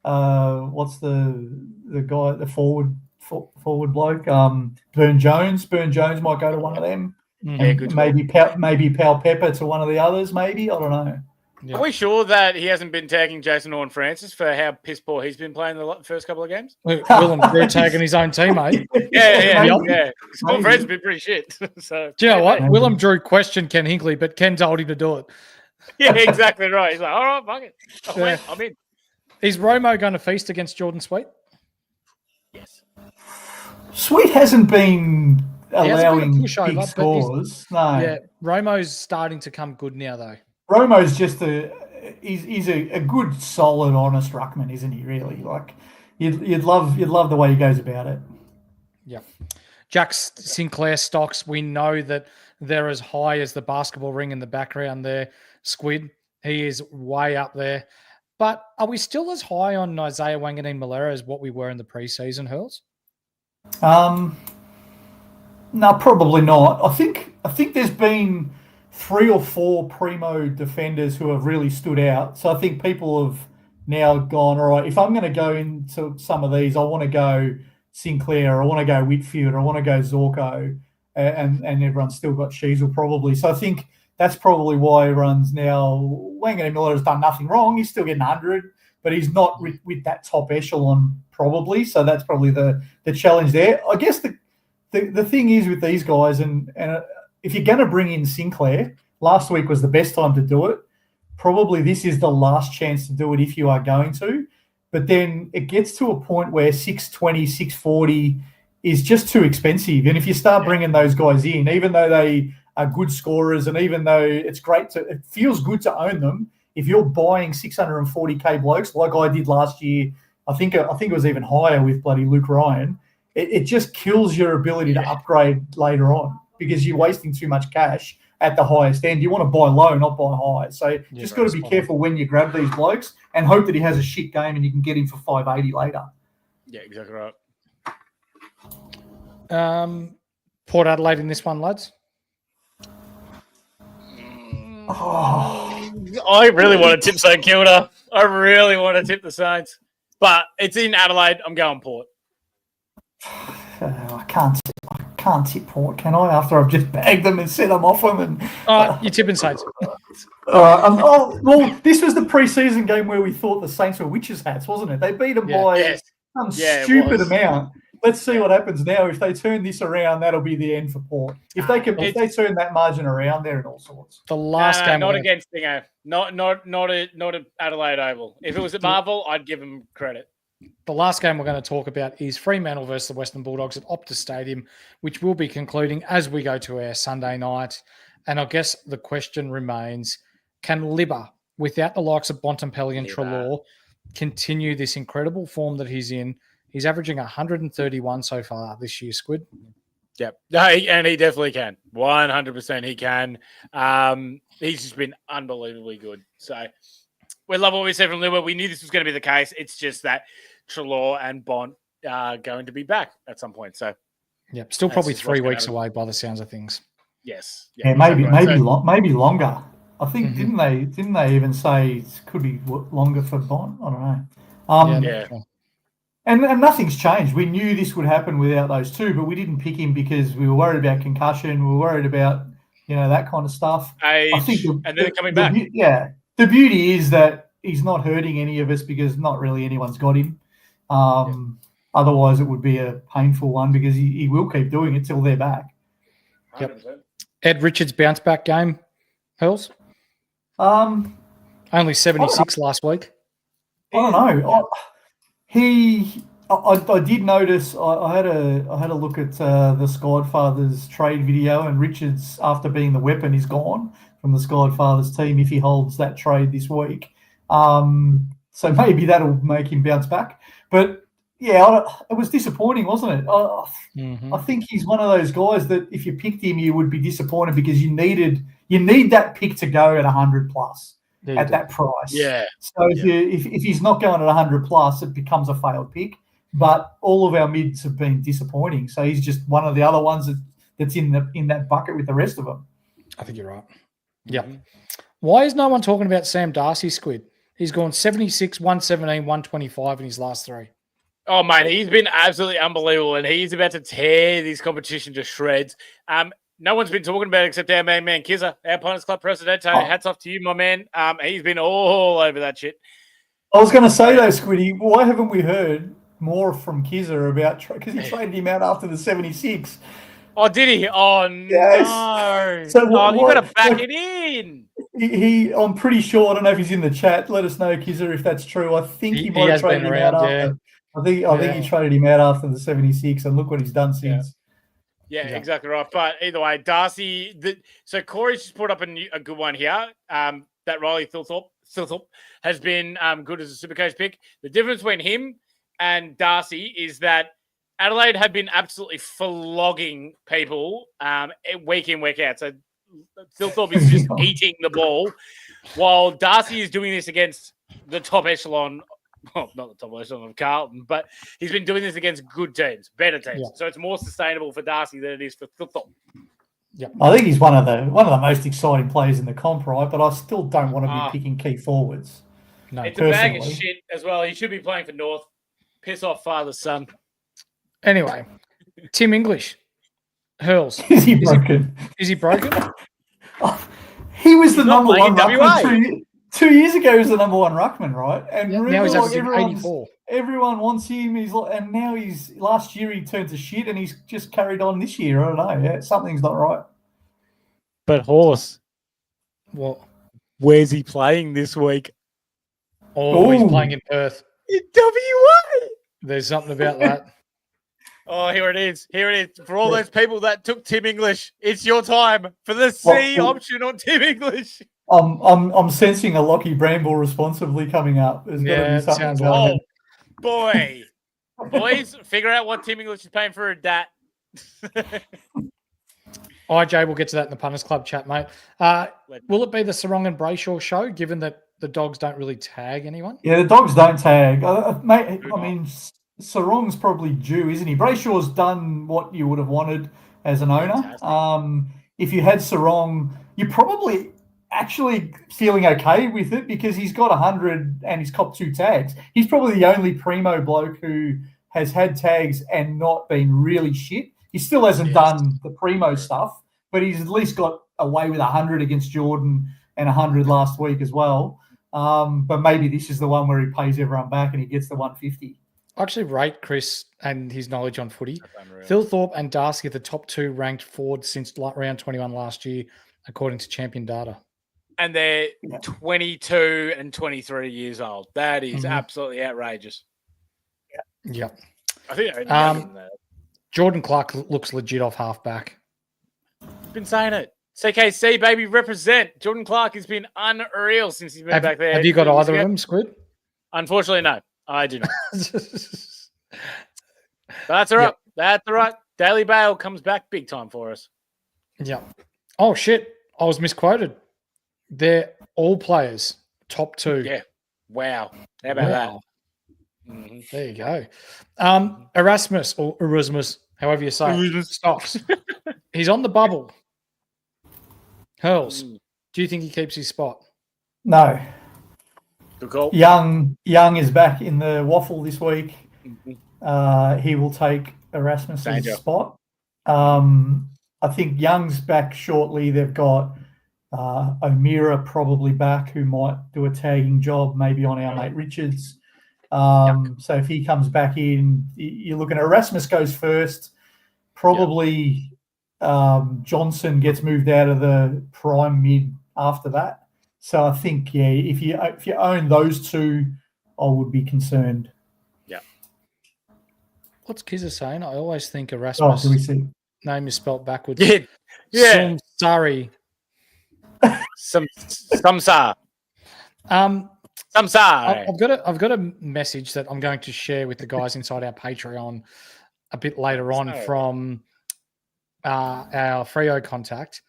what's the guy, the forward bloke, Burn Jones. Burn Jones might go to one of them. Yeah, good. Maybe Pal Pepper to one of the others. Maybe, I don't know. Yeah. Are we sure that he hasn't been tagging Jason Horne-Francis for how piss poor he's been playing the first couple of games? Willem Drew tagging his own teammate. Yeah. Horne-Francis has been pretty shit. So do you know what? Willem Drew questioned Ken Hinkley, but Ken told him to do it. Yeah, exactly right. He's like, all right, fuck it. I'm in. Is Romo going to feast against Jordan Sweet? Yes. Sweet hasn't been allowing been a pushover, big but scores. No. Yeah, Romo's starting to come good now, though. Romo's just he's a good, solid, honest ruckman, isn't he? Really, like you'd love the way he goes about it. Yeah, Jack Sinclair stocks. We know that they're as high as the basketball ring in the background there. Squid, he is way up there. But are we still as high on Isaiah Wanganeen-Malera as what we were in the preseason, Hurls? No, probably not. I think there's been 3 or 4 primo defenders who have really stood out. So I think people have now gone, all right, if I'm going to go into some of these, I want to go Sinclair, or I want to go Whitfield, or I want to go Zorko, and everyone's still got Sheasel probably. So I think that's probably why everyone's now, Wanganeen-Miller has done nothing wrong. He's still getting 100, but he's not with that top echelon probably. So that's probably the challenge there. I guess the thing is with these guys, and if you're going to bring in Sinclair, last week was the best time to do it. Probably this is the last chance to do it if you are going to. But then it gets to a point where 620, 640 is just too expensive. And if you start bringing those guys in, even though they are good scorers, and even though it feels good to own them, if you're buying 640K blokes like I did last year, I think it was even higher with bloody Luke Ryan, it just kills your ability to upgrade later on because you're wasting too much cash at the highest end. You want to buy low, not buy high. So just got to be careful when you grab these blokes and hope that he has a shit game and you can get him for 580 later. Yeah, exactly right. Port Adelaide in this one, lads. I really want to tip St Kilda. I really want to tip the Saints. But it's in Adelaide. I'm going Port. I can't tip Port, can I? After I've just bagged them and set them off them, and you're tipping Saints. Well, this was the preseason game where we thought the Saints were witches' hats, wasn't it? They beat them by some stupid amount. Let's see what happens now. If they turn this around, that'll be the end for Port. If they turn that margin around, they're in all sorts. The last game, not against Dingo, not at Adelaide Oval. If it was at Marvel, I'd give them credit. The last game we're going to talk about is Fremantle versus the Western Bulldogs at Optus Stadium, which will be concluding as we go to our Sunday night. And I guess the question remains, can Libba, without the likes of Bontempelli and Treloar, continue this incredible form that he's in? He's averaging 131 so far this year, Squid. Yep. No, and he definitely can. 100% he can. He's just been unbelievably good. So we love what we said from Libba. We knew this was going to be the case. It's just that Treloar and Bont are going to be back at some point. So, yep, still probably 3 weeks away by the sounds of things. Yes. Yeah, maybe longer. I think didn't they even say it could be longer for Bont? I don't know. And nothing's changed. We knew this would happen without those two, but we didn't pick him because we were worried about concussion. We were worried about that kind of stuff. Age, I think and then coming back. The beauty is that he's not hurting any of us because not really anyone's got him. Otherwise, it would be a painful one because he will keep doing it till they're back. Yep. Ed Richards' bounce back game, Hurls? Only 76 last week. I don't know. I did notice. I had a look at the Squadfathers trade video, and Richards, after being the weapon, is gone from the Squadfathers team if he holds that trade this week. So maybe that'll make him bounce back. But yeah, it was disappointing, wasn't it? I think he's one of those guys that if you picked him, you would be disappointed because you need that pick to go at 100 plus. At that price. Yeah. So if he's not going at 100 plus, it becomes a failed pick. But all of our mids have been disappointing. So he's just one of the other ones that's in that bucket with the rest of them. I think you're right. Yeah. Why is no one talking about Sam Darcy, Squid? He's gone 76, 117, 125 in his last 3. Oh, mate, he's been absolutely unbelievable, and he's about to tear this competition to shreds. No one's been talking about it except our main man, Kizza, our Punters Club Presidente. Hats off to you, my man. He's been all over that shit. I was going to say, though, Squiddy, why haven't we heard more from Kizza about – because he traded him out after the 76. Oh, did he? Oh, yes. no. So you got to back it in. I'm pretty sure. I don't know if he's in the chat. Let us know, Kizzer, if that's true. I think he might have traded him out after. I think he traded him out after the 76, and look what he's done since. Yeah, exactly right. But either way, Darcy. So Corey's just put up a good one here. That Riley Thilthorpe has been good as a Supercoach pick. The difference between him and Darcy is that Adelaide have been absolutely flogging people week in, week out. So Thilthorpe is just eating the ball, while Darcy is doing this against the top echelon. Well, not the top echelon of Carlton, but he's been doing this against good teams, better teams. Yeah. So it's more sustainable for Darcy than it is for Thilthorpe. Yeah, I think he's one of the most exciting players in the comp, right? But I still don't want to be picking key forwards. No, it's a bag of shit as well. He should be playing for North. Piss off, father's son. Anyway, Tim English, Hurls. Is he broken? Is he broken? He was the number one ruckman 2 years ago. He was the number one ruckman, right? And now he's averaging 84. Everyone wants him. And now last year he turned to shit, and he's just carried on this year. I don't know. Yeah, something's not right. But Horse, what? Where's he playing this week? Oh, he's playing in Perth. In WA. There's something about that. Oh, here it is. Here it is. For all those people that took Tim English, it's your time for the C option on Tim English. I'm sensing a Lockie Bramble responsibly coming up. There's got to be something going. Oh, boy. Boys, figure out what Tim English is paying for a DAT. IJ, we'll get to that in the Punters Club chat, mate. Will it be the Sarong and Brayshaw show, given that the Dogs don't really tag anyone? Yeah, the Dogs don't tag. Mate, I mean, Sarong's probably due, isn't he? Brayshaw's done what you would have wanted as an owner. If you had Sarong, you're probably actually feeling okay with it because he's got 100 and he's copped 2 tags. He's probably the only primo bloke who has had tags and not been really shit. He still hasn't done the primo stuff, but he's at least got away with 100 against Jordan and 100 last week as well. But maybe this is the one where he pays everyone back and he gets the 150. I actually rate Chris and his knowledge on footy. Thilthorpe and Darcy are the top 2 ranked forwards since round 21 last year, according to Champion Data. And they're 22 and 23 years old. That is absolutely outrageous. Yeah. I think that. Jordan Clark looks legit off halfback. Been saying it. CKC, baby, represent. Jordan Clark has been unreal since he's been back there. Have you got either of them, Squid? Unfortunately, no. I do not. That's all right. Yep. That's all right. Daily Bale comes back big time for us. Yeah. Oh, shit. I was misquoted. They're all players, top 2. Yeah. Wow. How about that? Mm-hmm. There you go. Erasmus, or Erasmus, however you say it, Stocks. He's on the bubble. Hurls, do you think he keeps his spot? No. Good call. Young is back in the waffle this week. He will take Erasmus's spot. I think Young's back shortly. They've got O'Meara probably back, who might do a tagging job, maybe on our mate Richards. So if he comes back in, you're looking at Erasmus goes first. Probably Johnson gets moved out of the prime mid after that. So I think, if you own those 2, I would be concerned. Yeah. What's Kizza saying? I always think Erasmus' name is spelled backwards. Yeah. Sorry. Samsar. I've got a message that I'm going to share with the guys inside our Patreon a bit later on from our Freo contact,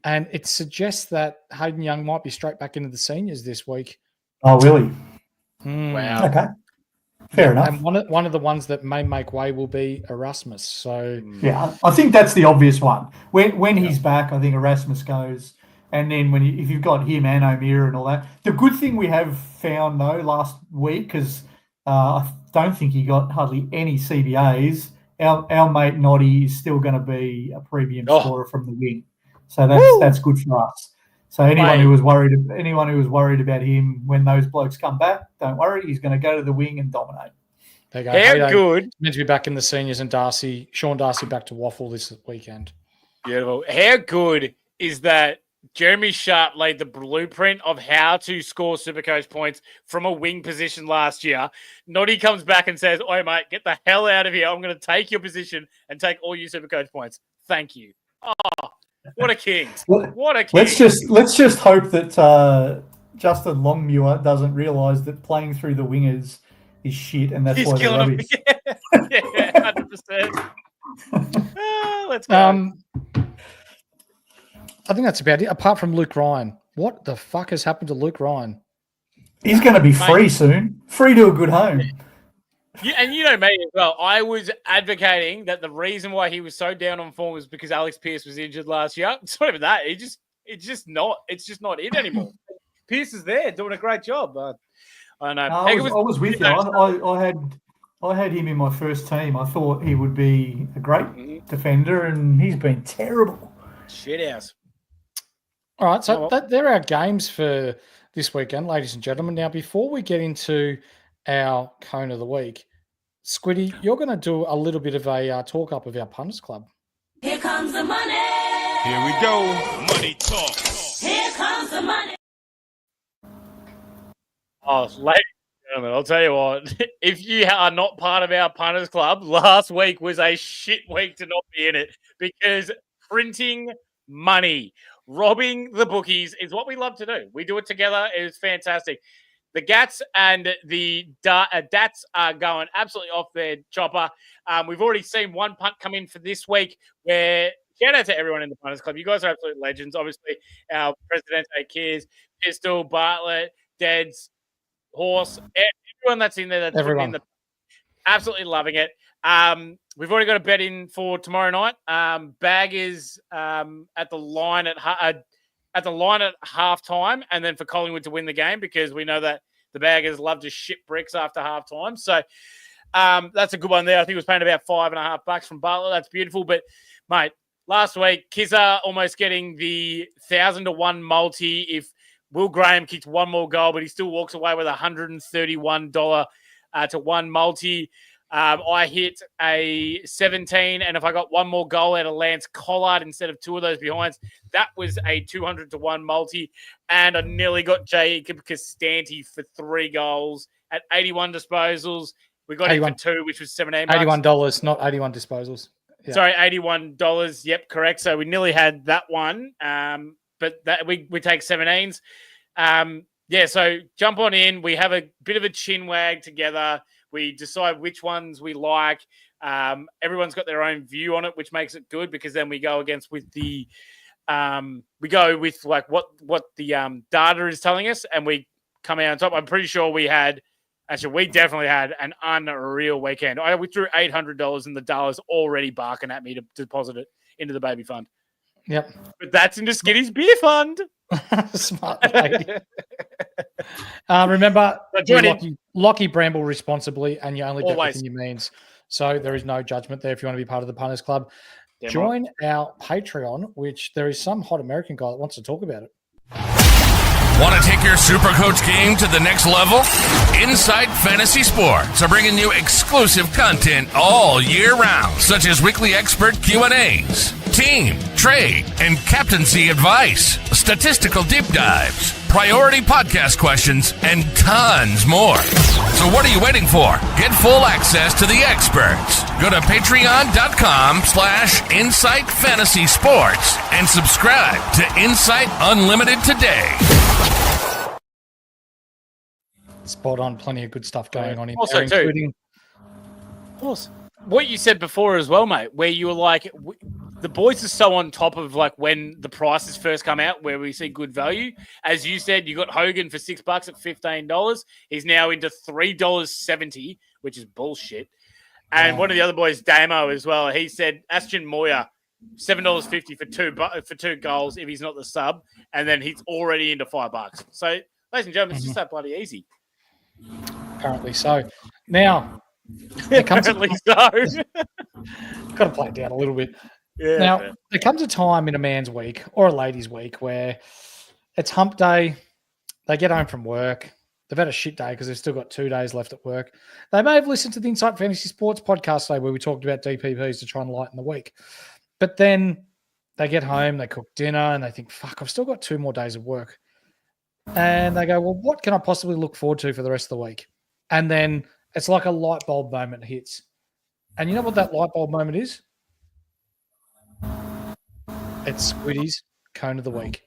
and it suggests that Hayden Young might be straight back into the seniors this week. Oh, really? Wow. Okay. Fair enough. And one of the ones that may make way will be Erasmus. So yeah, I think that's the obvious one. When he's back, I think Erasmus goes. And then if you've got him and O'Meara and all that, the good thing we have found though last week, because I don't think he got hardly any CBAs. Our mate Noddy is still going to be a premium scorer from the wing, so that's good for us. So anyone who was worried about him when those blokes come back, don't worry, he's going to go to the wing and dominate. There you go. How good? Meant to be back in the seniors, and Sean Darcy back to waffle this weekend. Beautiful. How good is that? Jeremy Sharp laid the blueprint of how to score Supercoach points from a wing position last year. Noddy comes back and says, "Oi, mate, get the hell out of here. I'm going to take your position and take all your Supercoach points. Thank you." Oh, what a king. What a king. Let's just hope that Justin Longmuir doesn't realise that playing through the wingers is shit, and that's why they're rubbish. Yeah, 100%. Let's go. I think that's about it. Apart from Luke Ryan, what the fuck has happened to Luke Ryan? He's going to be free soon. Free to a good home. Yeah, and you know me as well. I was advocating that the reason why he was so down on form was because Alex Pearce was injured last year. It's not even that. It's just not it anymore. Pearce is there doing a great job. I know. I was with you. I had him in my first team. I thought he would be a great defender, and he's been terrible. Shit house. All right, so there are our games for this weekend, ladies and gentlemen. Now, before we get into our Cone of the Week, Squiddy, you're going to do a little bit of a talk-up of our Punters Club. Here comes the money. Here we go. Money talk. Here comes the money. Oh, ladies and gentlemen, I'll tell you what. If you are not part of our Punters Club, last week was a shit week to not be in it because printing money, robbing the bookies is what we love to do. We do it together. It is fantastic. The Gats and the Dats are going absolutely off their chopper. We've already seen one punt come in for this week where shout out to everyone in the Punters Club. You guys are absolute legends. Obviously, our Presidente Kiers, Pistol, Bartlett, Deads, Horse, everyone that's in there, that's in the absolutely loving it. We've already got a bet in for tomorrow night. Bag is at the line at halftime, and then for Collingwood to win the game because we know that the Baggers love to ship bricks after halftime. So that's a good one there. I think it was paying about $5.50 from Bartlett. That's beautiful. But mate, last week Kizza almost getting the 1,000-to-1 multi if Will Graham kicks one more goal, but he still walks away with $131 to 1 multi. I hit a 17, and if I got one more goal out of Lance Collard instead of two of those behinds, that was a 200-to-1 multi. And I nearly got Jacob Costanti for 3 goals at 81 disposals. We got him for 2, which was $17. $81, not 81 disposals. Yeah. Sorry, $81. Yep, correct. So we nearly had that one, but that we take 17s. Yeah, so jump on in. We have a bit of a chin wag together. We decide which ones we like. Everyone's got their own view on it, which makes it good because then we go against with the we go with like what the data is telling us, and we come out on top. I'm pretty sure we definitely had an unreal weekend. I withdrew $800 and the dollar's already barking at me to deposit it into the baby fund. Yep. But that's into Skitty's beer fund. Smart lady. Remember, Lockie Bramble responsibly, and you only bet within your means. So there is no judgment there if you want to be part of the Punters Club. Join our Patreon, which there is some hot American guy that wants to talk about it. Want to take your SuperCoach game to the next level? Inside Fantasy Sports are bringing you exclusive content all year round, such as weekly expert Q&As, team, trade, and captaincy advice, statistical deep dives, priority podcast questions, and tons more. So what are you waiting for? Get full access to the experts. Go to patreon.com/Insight Fantasy Sports and subscribe to Insight Unlimited today. Spot on. Plenty of good stuff going on in also there, including... What you said before as well, mate, where you were like, the boys are so on top of like when the prices first come out where we see good value. As you said, you got Hogan for $6 at $15. He's now into $3.70, which is bullshit. And one of the other boys, Damo, as well, he said Ashton Moyer, $7.50 for two goals if he's not the sub, and then he's already into $5. So, ladies and gentlemen, it's just that bloody easy. Apparently so. Now, it comes apparently so. Got to play it down a little bit. Yeah, now, man. there comes a time in a man's week or a lady's week where it's hump day. They get home from work. They've had a shit day because they've still got 2 days left at work. They may have listened to the Insight Fantasy Sports podcast today where we talked about DPPs to try and lighten the week. But then They get home, they cook dinner, and they think, fuck, I've still got 2 more days of work. And they go, well, what can I possibly look forward to for the rest of the week? And then it's like a light bulb moment hits. And you know what that light bulb moment is? It's Squiddy's Cone of the Week.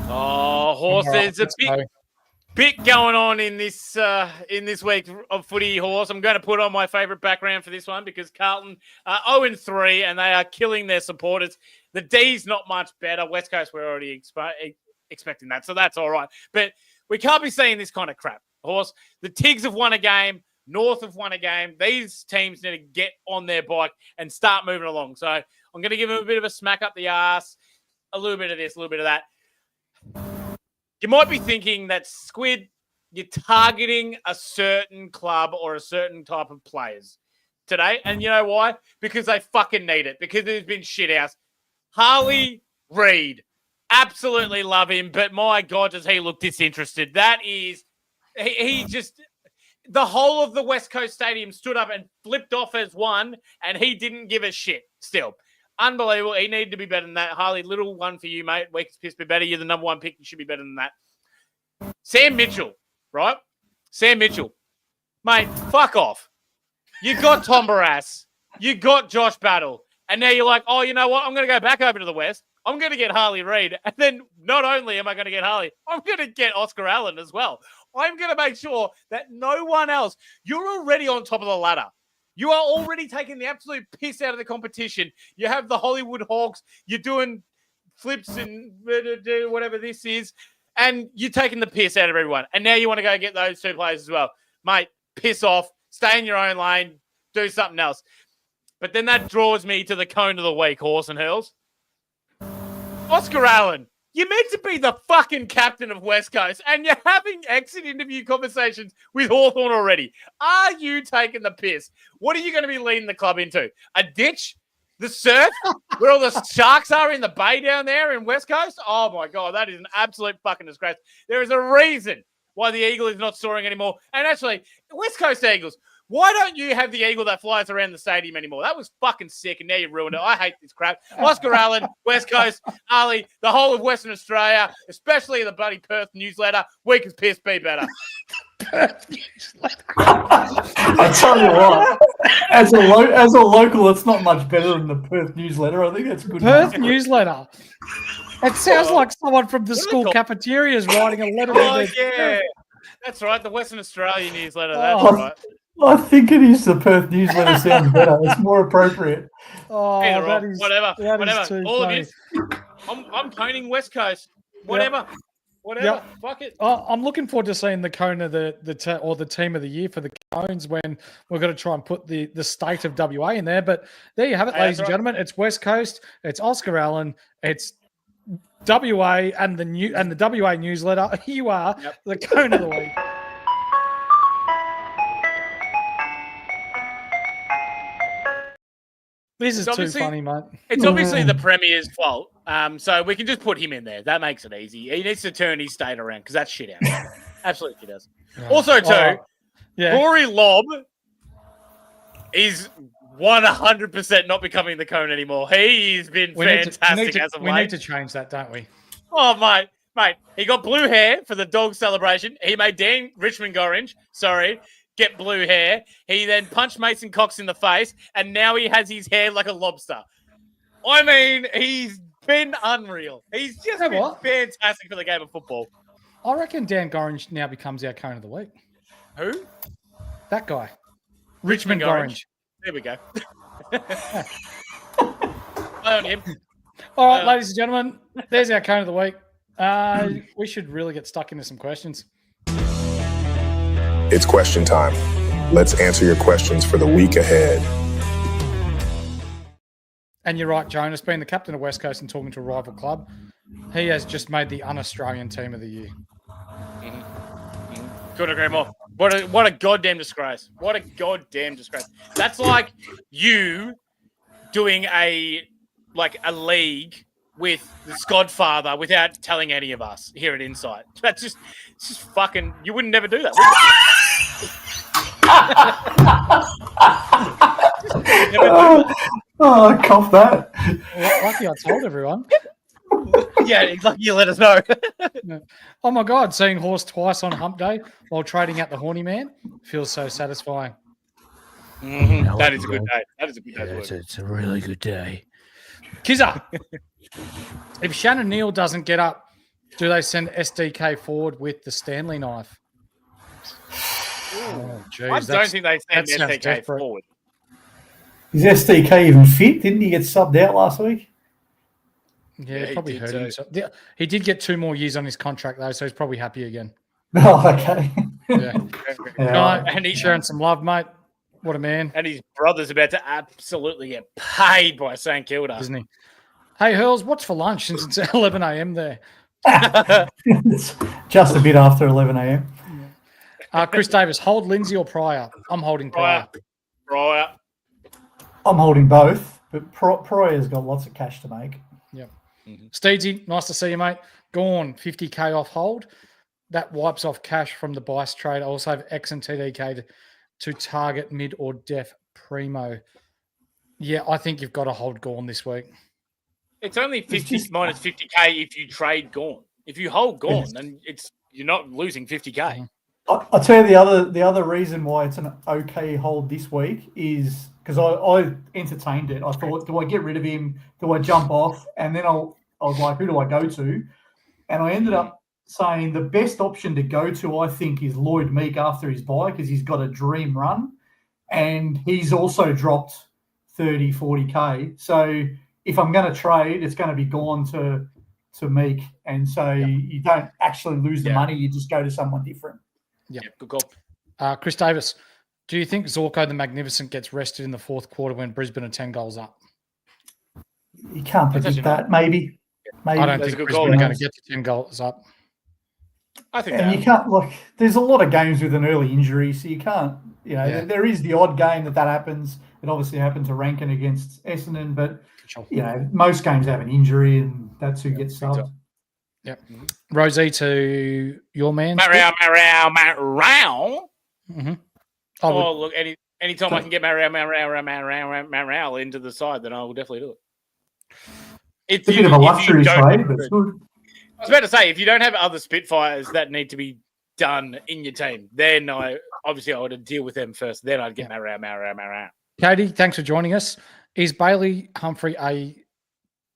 Oh, Horse, there's a bit going on in this week of footy, Horse. I'm going to put on my favourite background for this one because Carlton are 0-3 and they are killing their supporters. The D's not much better. West Coast, we're already expecting that, so that's all right. But we can't be seeing this kind of crap, Horse. The Tigs have won a game. North have won a game. These teams need to get on their bike and start moving along. So I'm going to give them a bit of a smack up the arse, a little bit of this, a little bit of that. You might be thinking that, Squid, you're targeting a certain club or a certain type of players today. And you know why? Because they fucking need it. Because there's been shithouse. Harley Reid. Absolutely love him. But my God, does he look disinterested. That is, he just, the whole of the West Coast Stadium stood up and flipped off as one. And he didn't give a shit still. Unbelievable. He needed to be better than that. Harley, little one for you, mate. Weakest piss, be better. You're the number 1 pick. You should be better than that. Sam Mitchell, right? Sam Mitchell. Mate, fuck off. You got Tom Barrass. You got Josh Battle. And now you're like, oh, you know what? I'm going to go back over to the West. I'm going to get Harley Reid. And then not only am I going to get Harley, I'm going to get Oscar Allen as well. I'm going to make sure that no one else, you're already on top of the ladder. You are already taking the absolute piss out of the competition. You have the Hollywood Hawks. You're doing flips and whatever this is. And you're taking the piss out of everyone. And now you want to go get those 2 players as well. Mate, piss off. Stay in your own lane. Do something else. But then that draws me to the Cone of the Week, Horse and Hurls. Oscar Allen. You're meant to be the fucking captain of West Coast, and you're having exit interview conversations with Hawthorn already. Are you taking the piss? What are you going to be leading the club into? A ditch? The surf? Where all the sharks are in the bay down there in West Coast? Oh, my God, that is an absolute fucking disgrace. There is a reason why the eagle is not soaring anymore. And actually, West Coast Eagles, why don't you have the eagle that flies around the stadium anymore? That was fucking sick, and now you ruined it. I hate this crap. Oscar Allen, West Coast, Ali, the whole of Western Australia, especially the bloody Perth newsletter. Weak as piss, be better. I tell you what, as a local, it's not much better than the Perth newsletter. I think that's good. Perth newsletter. It sounds like someone from the school cafeteria is writing a letter. Oh, yeah. That's right, the Western Australia newsletter. That's right. I think it is the Perth newsletter. Sounds better. It's more appropriate. Oh, Either is, whatever. Is too all funny. of it. I'm coning West Coast. Whatever. Yep. Whatever. Yep. Fuck it. I'm looking forward to seeing the cone of the team of the year for the cones when we're going to try and put the state of WA in there. But there you have it, ladies and gentlemen. It's West Coast. It's Oscar Allen. It's WA and the WA newsletter. You are the cone of the week. This is too funny, mate. It's obviously the Premier's fault. So we can just put him in there. That makes it easy. He needs to turn his state around because that's shit out. Absolutely does. Also, too, Rory Lobb is 100% not becoming the cone anymore. He's been fantastic as of late. We need to change that, don't we? Oh, mate. He got blue hair for the dog celebration. He made Dan Richmond orange. Get blue hair. He then punched Mason Cox in the face, and now he has his hair like a lobster. I mean, he's been unreal. He's just been fantastic for the game of football. I reckon Dan Gorringe now becomes our cone of the week. Who? That guy. Richmond Gorringe. There we go. Play on him. All right, ladies and gentlemen, there's our cone of the week. We should really get stuck into some questions. It's question time. Let's answer your questions for the week ahead. And you're right, Jonas, being the captain of West Coast and talking to a rival club, he has just made the un-Australian team of the year. Couldn't agree more. What a goddamn disgrace. What a goddamn disgrace. That's like you doing a league with the Godfather without telling any of us here at Insight. It's just fucking. You wouldn't never do that. I coughed that. Lucky I told everyone. Yeah, it's lucky you let us know. Oh my God, seeing Horse twice on hump day while trading out the horny man feels so satisfying. Mm-hmm. That is a good day. That is a good day. It's a really good day. Kizza, if Shannon Neal doesn't get up, do they send SDK forward with the Stanley knife? Oh, geez, I don't think they send SDK desperate. forward. Is SDK even fit? Didn't he get subbed out last week? Yeah, it probably hurt him. So, he did get 2 more years on his contract, though, so he's probably happy again. Oh, okay. Yeah. Yeah. And he's sharing some love, mate. What a man. And his brother's about to absolutely get paid by St Kilda. Isn't he? Hey, Hurls, what's for lunch since it's 11 a.m. there? It's just a bit after 11 a.m. Chris Davis, hold Lindsay or Pryor? I'm holding Pryor. Pryor. I'm holding both, but Pryor's got lots of cash to make. Yep. Mm-hmm. Steedsy, nice to see you, mate. Gone, 50K off hold. That wipes off cash from the Bice trade. I also have X and TDK to target mid or def primo. Yeah, I think you've got to hold Gorn this week. It's only 50 minus 50K if you trade Gorn. If you hold Gorn, then you're not losing 50K. I'll tell you the other reason why it's an okay hold this week is because I entertained it. I thought, do I get rid of him? Do I jump off? And then I was like, who do I go to? And I ended up saying the best option to go to, I think, is Lloyd Meek after his bye because he's got a dream run and he's also dropped 30, 40K. So if I'm going to trade, it's going to be gone to Meek. And so you don't actually lose the money. You just go to someone different. Yeah, good call. Chris Davis, do you think Zorko the Magnificent gets rested in the fourth quarter when Brisbane are 10 goals up? You can't predict that. Maybe. I don't think Brisbane are going to get to 10 goals up. I think you can't look. There's a lot of games with an early injury, so you can't. There is the odd game that happens. It obviously happened to Rankin against Essendon, but most games have an injury, and that's who gets subbed. Yep. Rosie, to your man. Matt Rao. Mm-hmm. Oh, look, anytime I can get Matt Rao into the side, then I will definitely do it. It's a bit of a luxury trade, but it's good. I was about to say, if you don't have other Spitfires that need to be done in your team, then I would deal with them first. Then I'd get Matt Rao. Katie, thanks for joining us. Is Bailey Humphrey a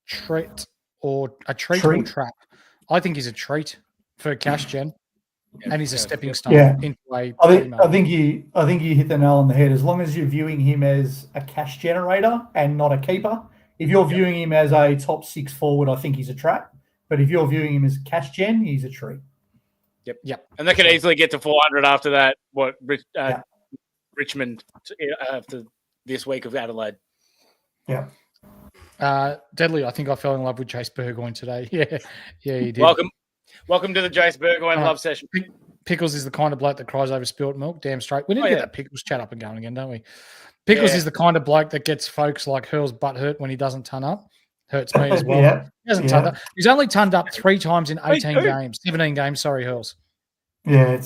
treat or trap? I think he's a treat for cash gen, and he's a stepping stone into a. I think you hit the nail on the head. As long as you're viewing him as a cash generator and not a keeper, if you're viewing him as a top 6 forward, I think he's a trap. But if you're viewing him as cash gen, he's a treat. Yep. And they could easily get to 400 after that. Richmond after this week of Adelaide. Yeah. Deadly, I think I fell in love with Jace Burgoyne today. Yeah, he did. Welcome to the Jace Burgoyne love session. Pickles is the kind of bloke that cries over spilt milk. Damn straight. We need to get that Pickles chat up and going again, don't we? Pickles is the kind of bloke that gets folks like Hurl's butt hurt when he doesn't turn up. Hurts me as well. He hasn't turned up. He's only turned up 3 times in 18 games. 17 games, sorry, Hurls. Yeah,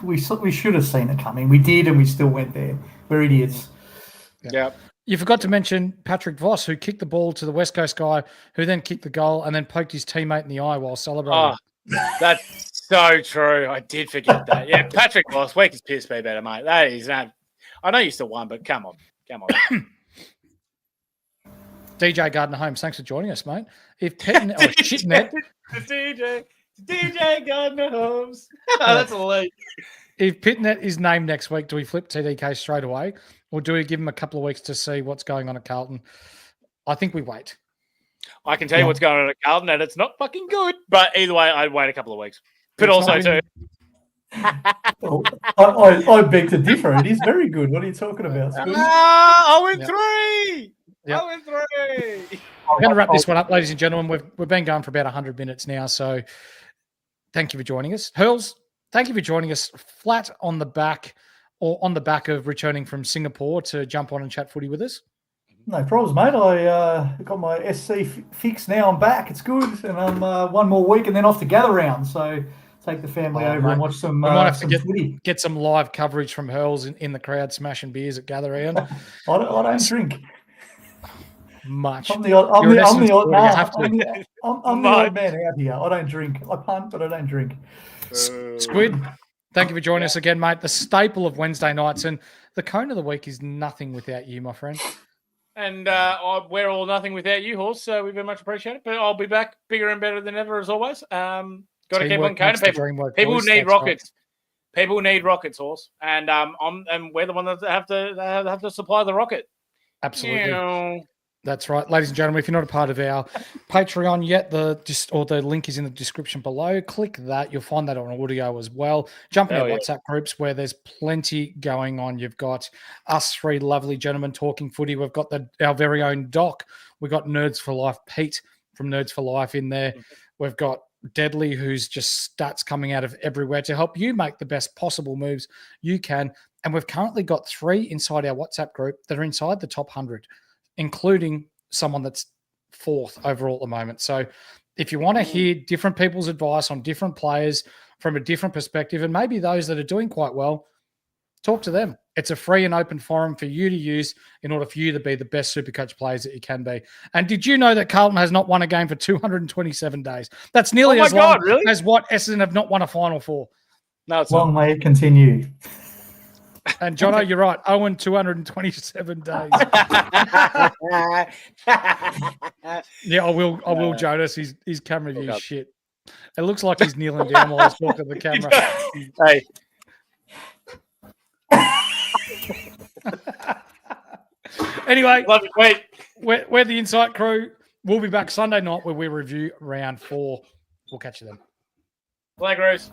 we should have seen it coming. We did, and we still went there. We're idiots. Yeah. You forgot to mention Patrick Voss, who kicked the ball to the West Coast guy, who then kicked the goal and then poked his teammate in the eye while celebrating. Oh, that's so true. I did forget that. Yeah, Patrick Voss, weak as piss, be better, mate. That is not. I know you still won, but come on. DJ Gardner Holmes, thanks for joining us, mate. If Petnet or Shitnet, DJ Gardner Holmes. That's elite. If Pitnet is named next week, do we flip TDK straight away, or do we give him a couple of weeks to see what's going on at Carlton? I think we wait. I can tell you what's going on at Carlton, and it's not fucking good. But either way, I'd wait a couple of weeks. But also, too. I beg to differ. It is very good. What are you talking about? 0-3. Yep. 0-3. I'm going to wrap this one up, ladies and gentlemen. We've been going for about 100 minutes now, so thank you for joining us. Hurls, thank you for joining us flat on the back or on the back of returning from Singapore to jump on and chat footy with us. No problems, mate. I got my SC fix now. I'm back. It's good. And I'm one more week and then off to gather round. So take the family over mate. and watch some We might have to footy. get some live coverage from Hurls in the crowd smashing beers at gather round. I don't drink. Much. I'm the odd man out here. I don't drink. I punt, but I don't drink. Squid, thank you for joining us again, mate. The staple of Wednesday nights, and the cone of the week is nothing without you, my friend. And we're all nothing without you, Horse. So we very much appreciate it. But I'll be back bigger and better than ever, as always. Got to keep on coning people. People need rockets. Right. People need rockets, Horse. And we're the one that have to supply the rocket. Absolutely. That's right. Ladies and gentlemen, if you're not a part of our Patreon yet, the link is in the description below. Click that. You'll find that on audio as well. Jump in our WhatsApp groups where there's plenty going on. You've got us three lovely gentlemen talking footy. We've got our very own Doc. We've got Nerds for Life, Pete from Nerds for Life in there. We've got Deadly, who's just stats coming out of everywhere to help you make the best possible moves you can. And we've currently got 3 inside our WhatsApp group that are inside the top 100. Including someone that's 4th overall at the moment. So if you want to hear different people's advice on different players from a different perspective, and maybe those that are doing quite well, talk to them. It's a free and open forum for you to use in order for you to be the best SuperCoach players that you can be. And did you know that Carlton has not won a game for 227 days? That's nearly as long as what Essendon have not won a final for. No, it's long may it continue. And Jono, you're right. 227 days. Yeah, I will, Jonas. His camera view is shit. It looks like he's kneeling down while he's talking to the camera. Hey. Anyway, love it, mate. We're the Insight Crew. We'll be back Sunday night where we review round 4. We'll catch you then. Flag Rose.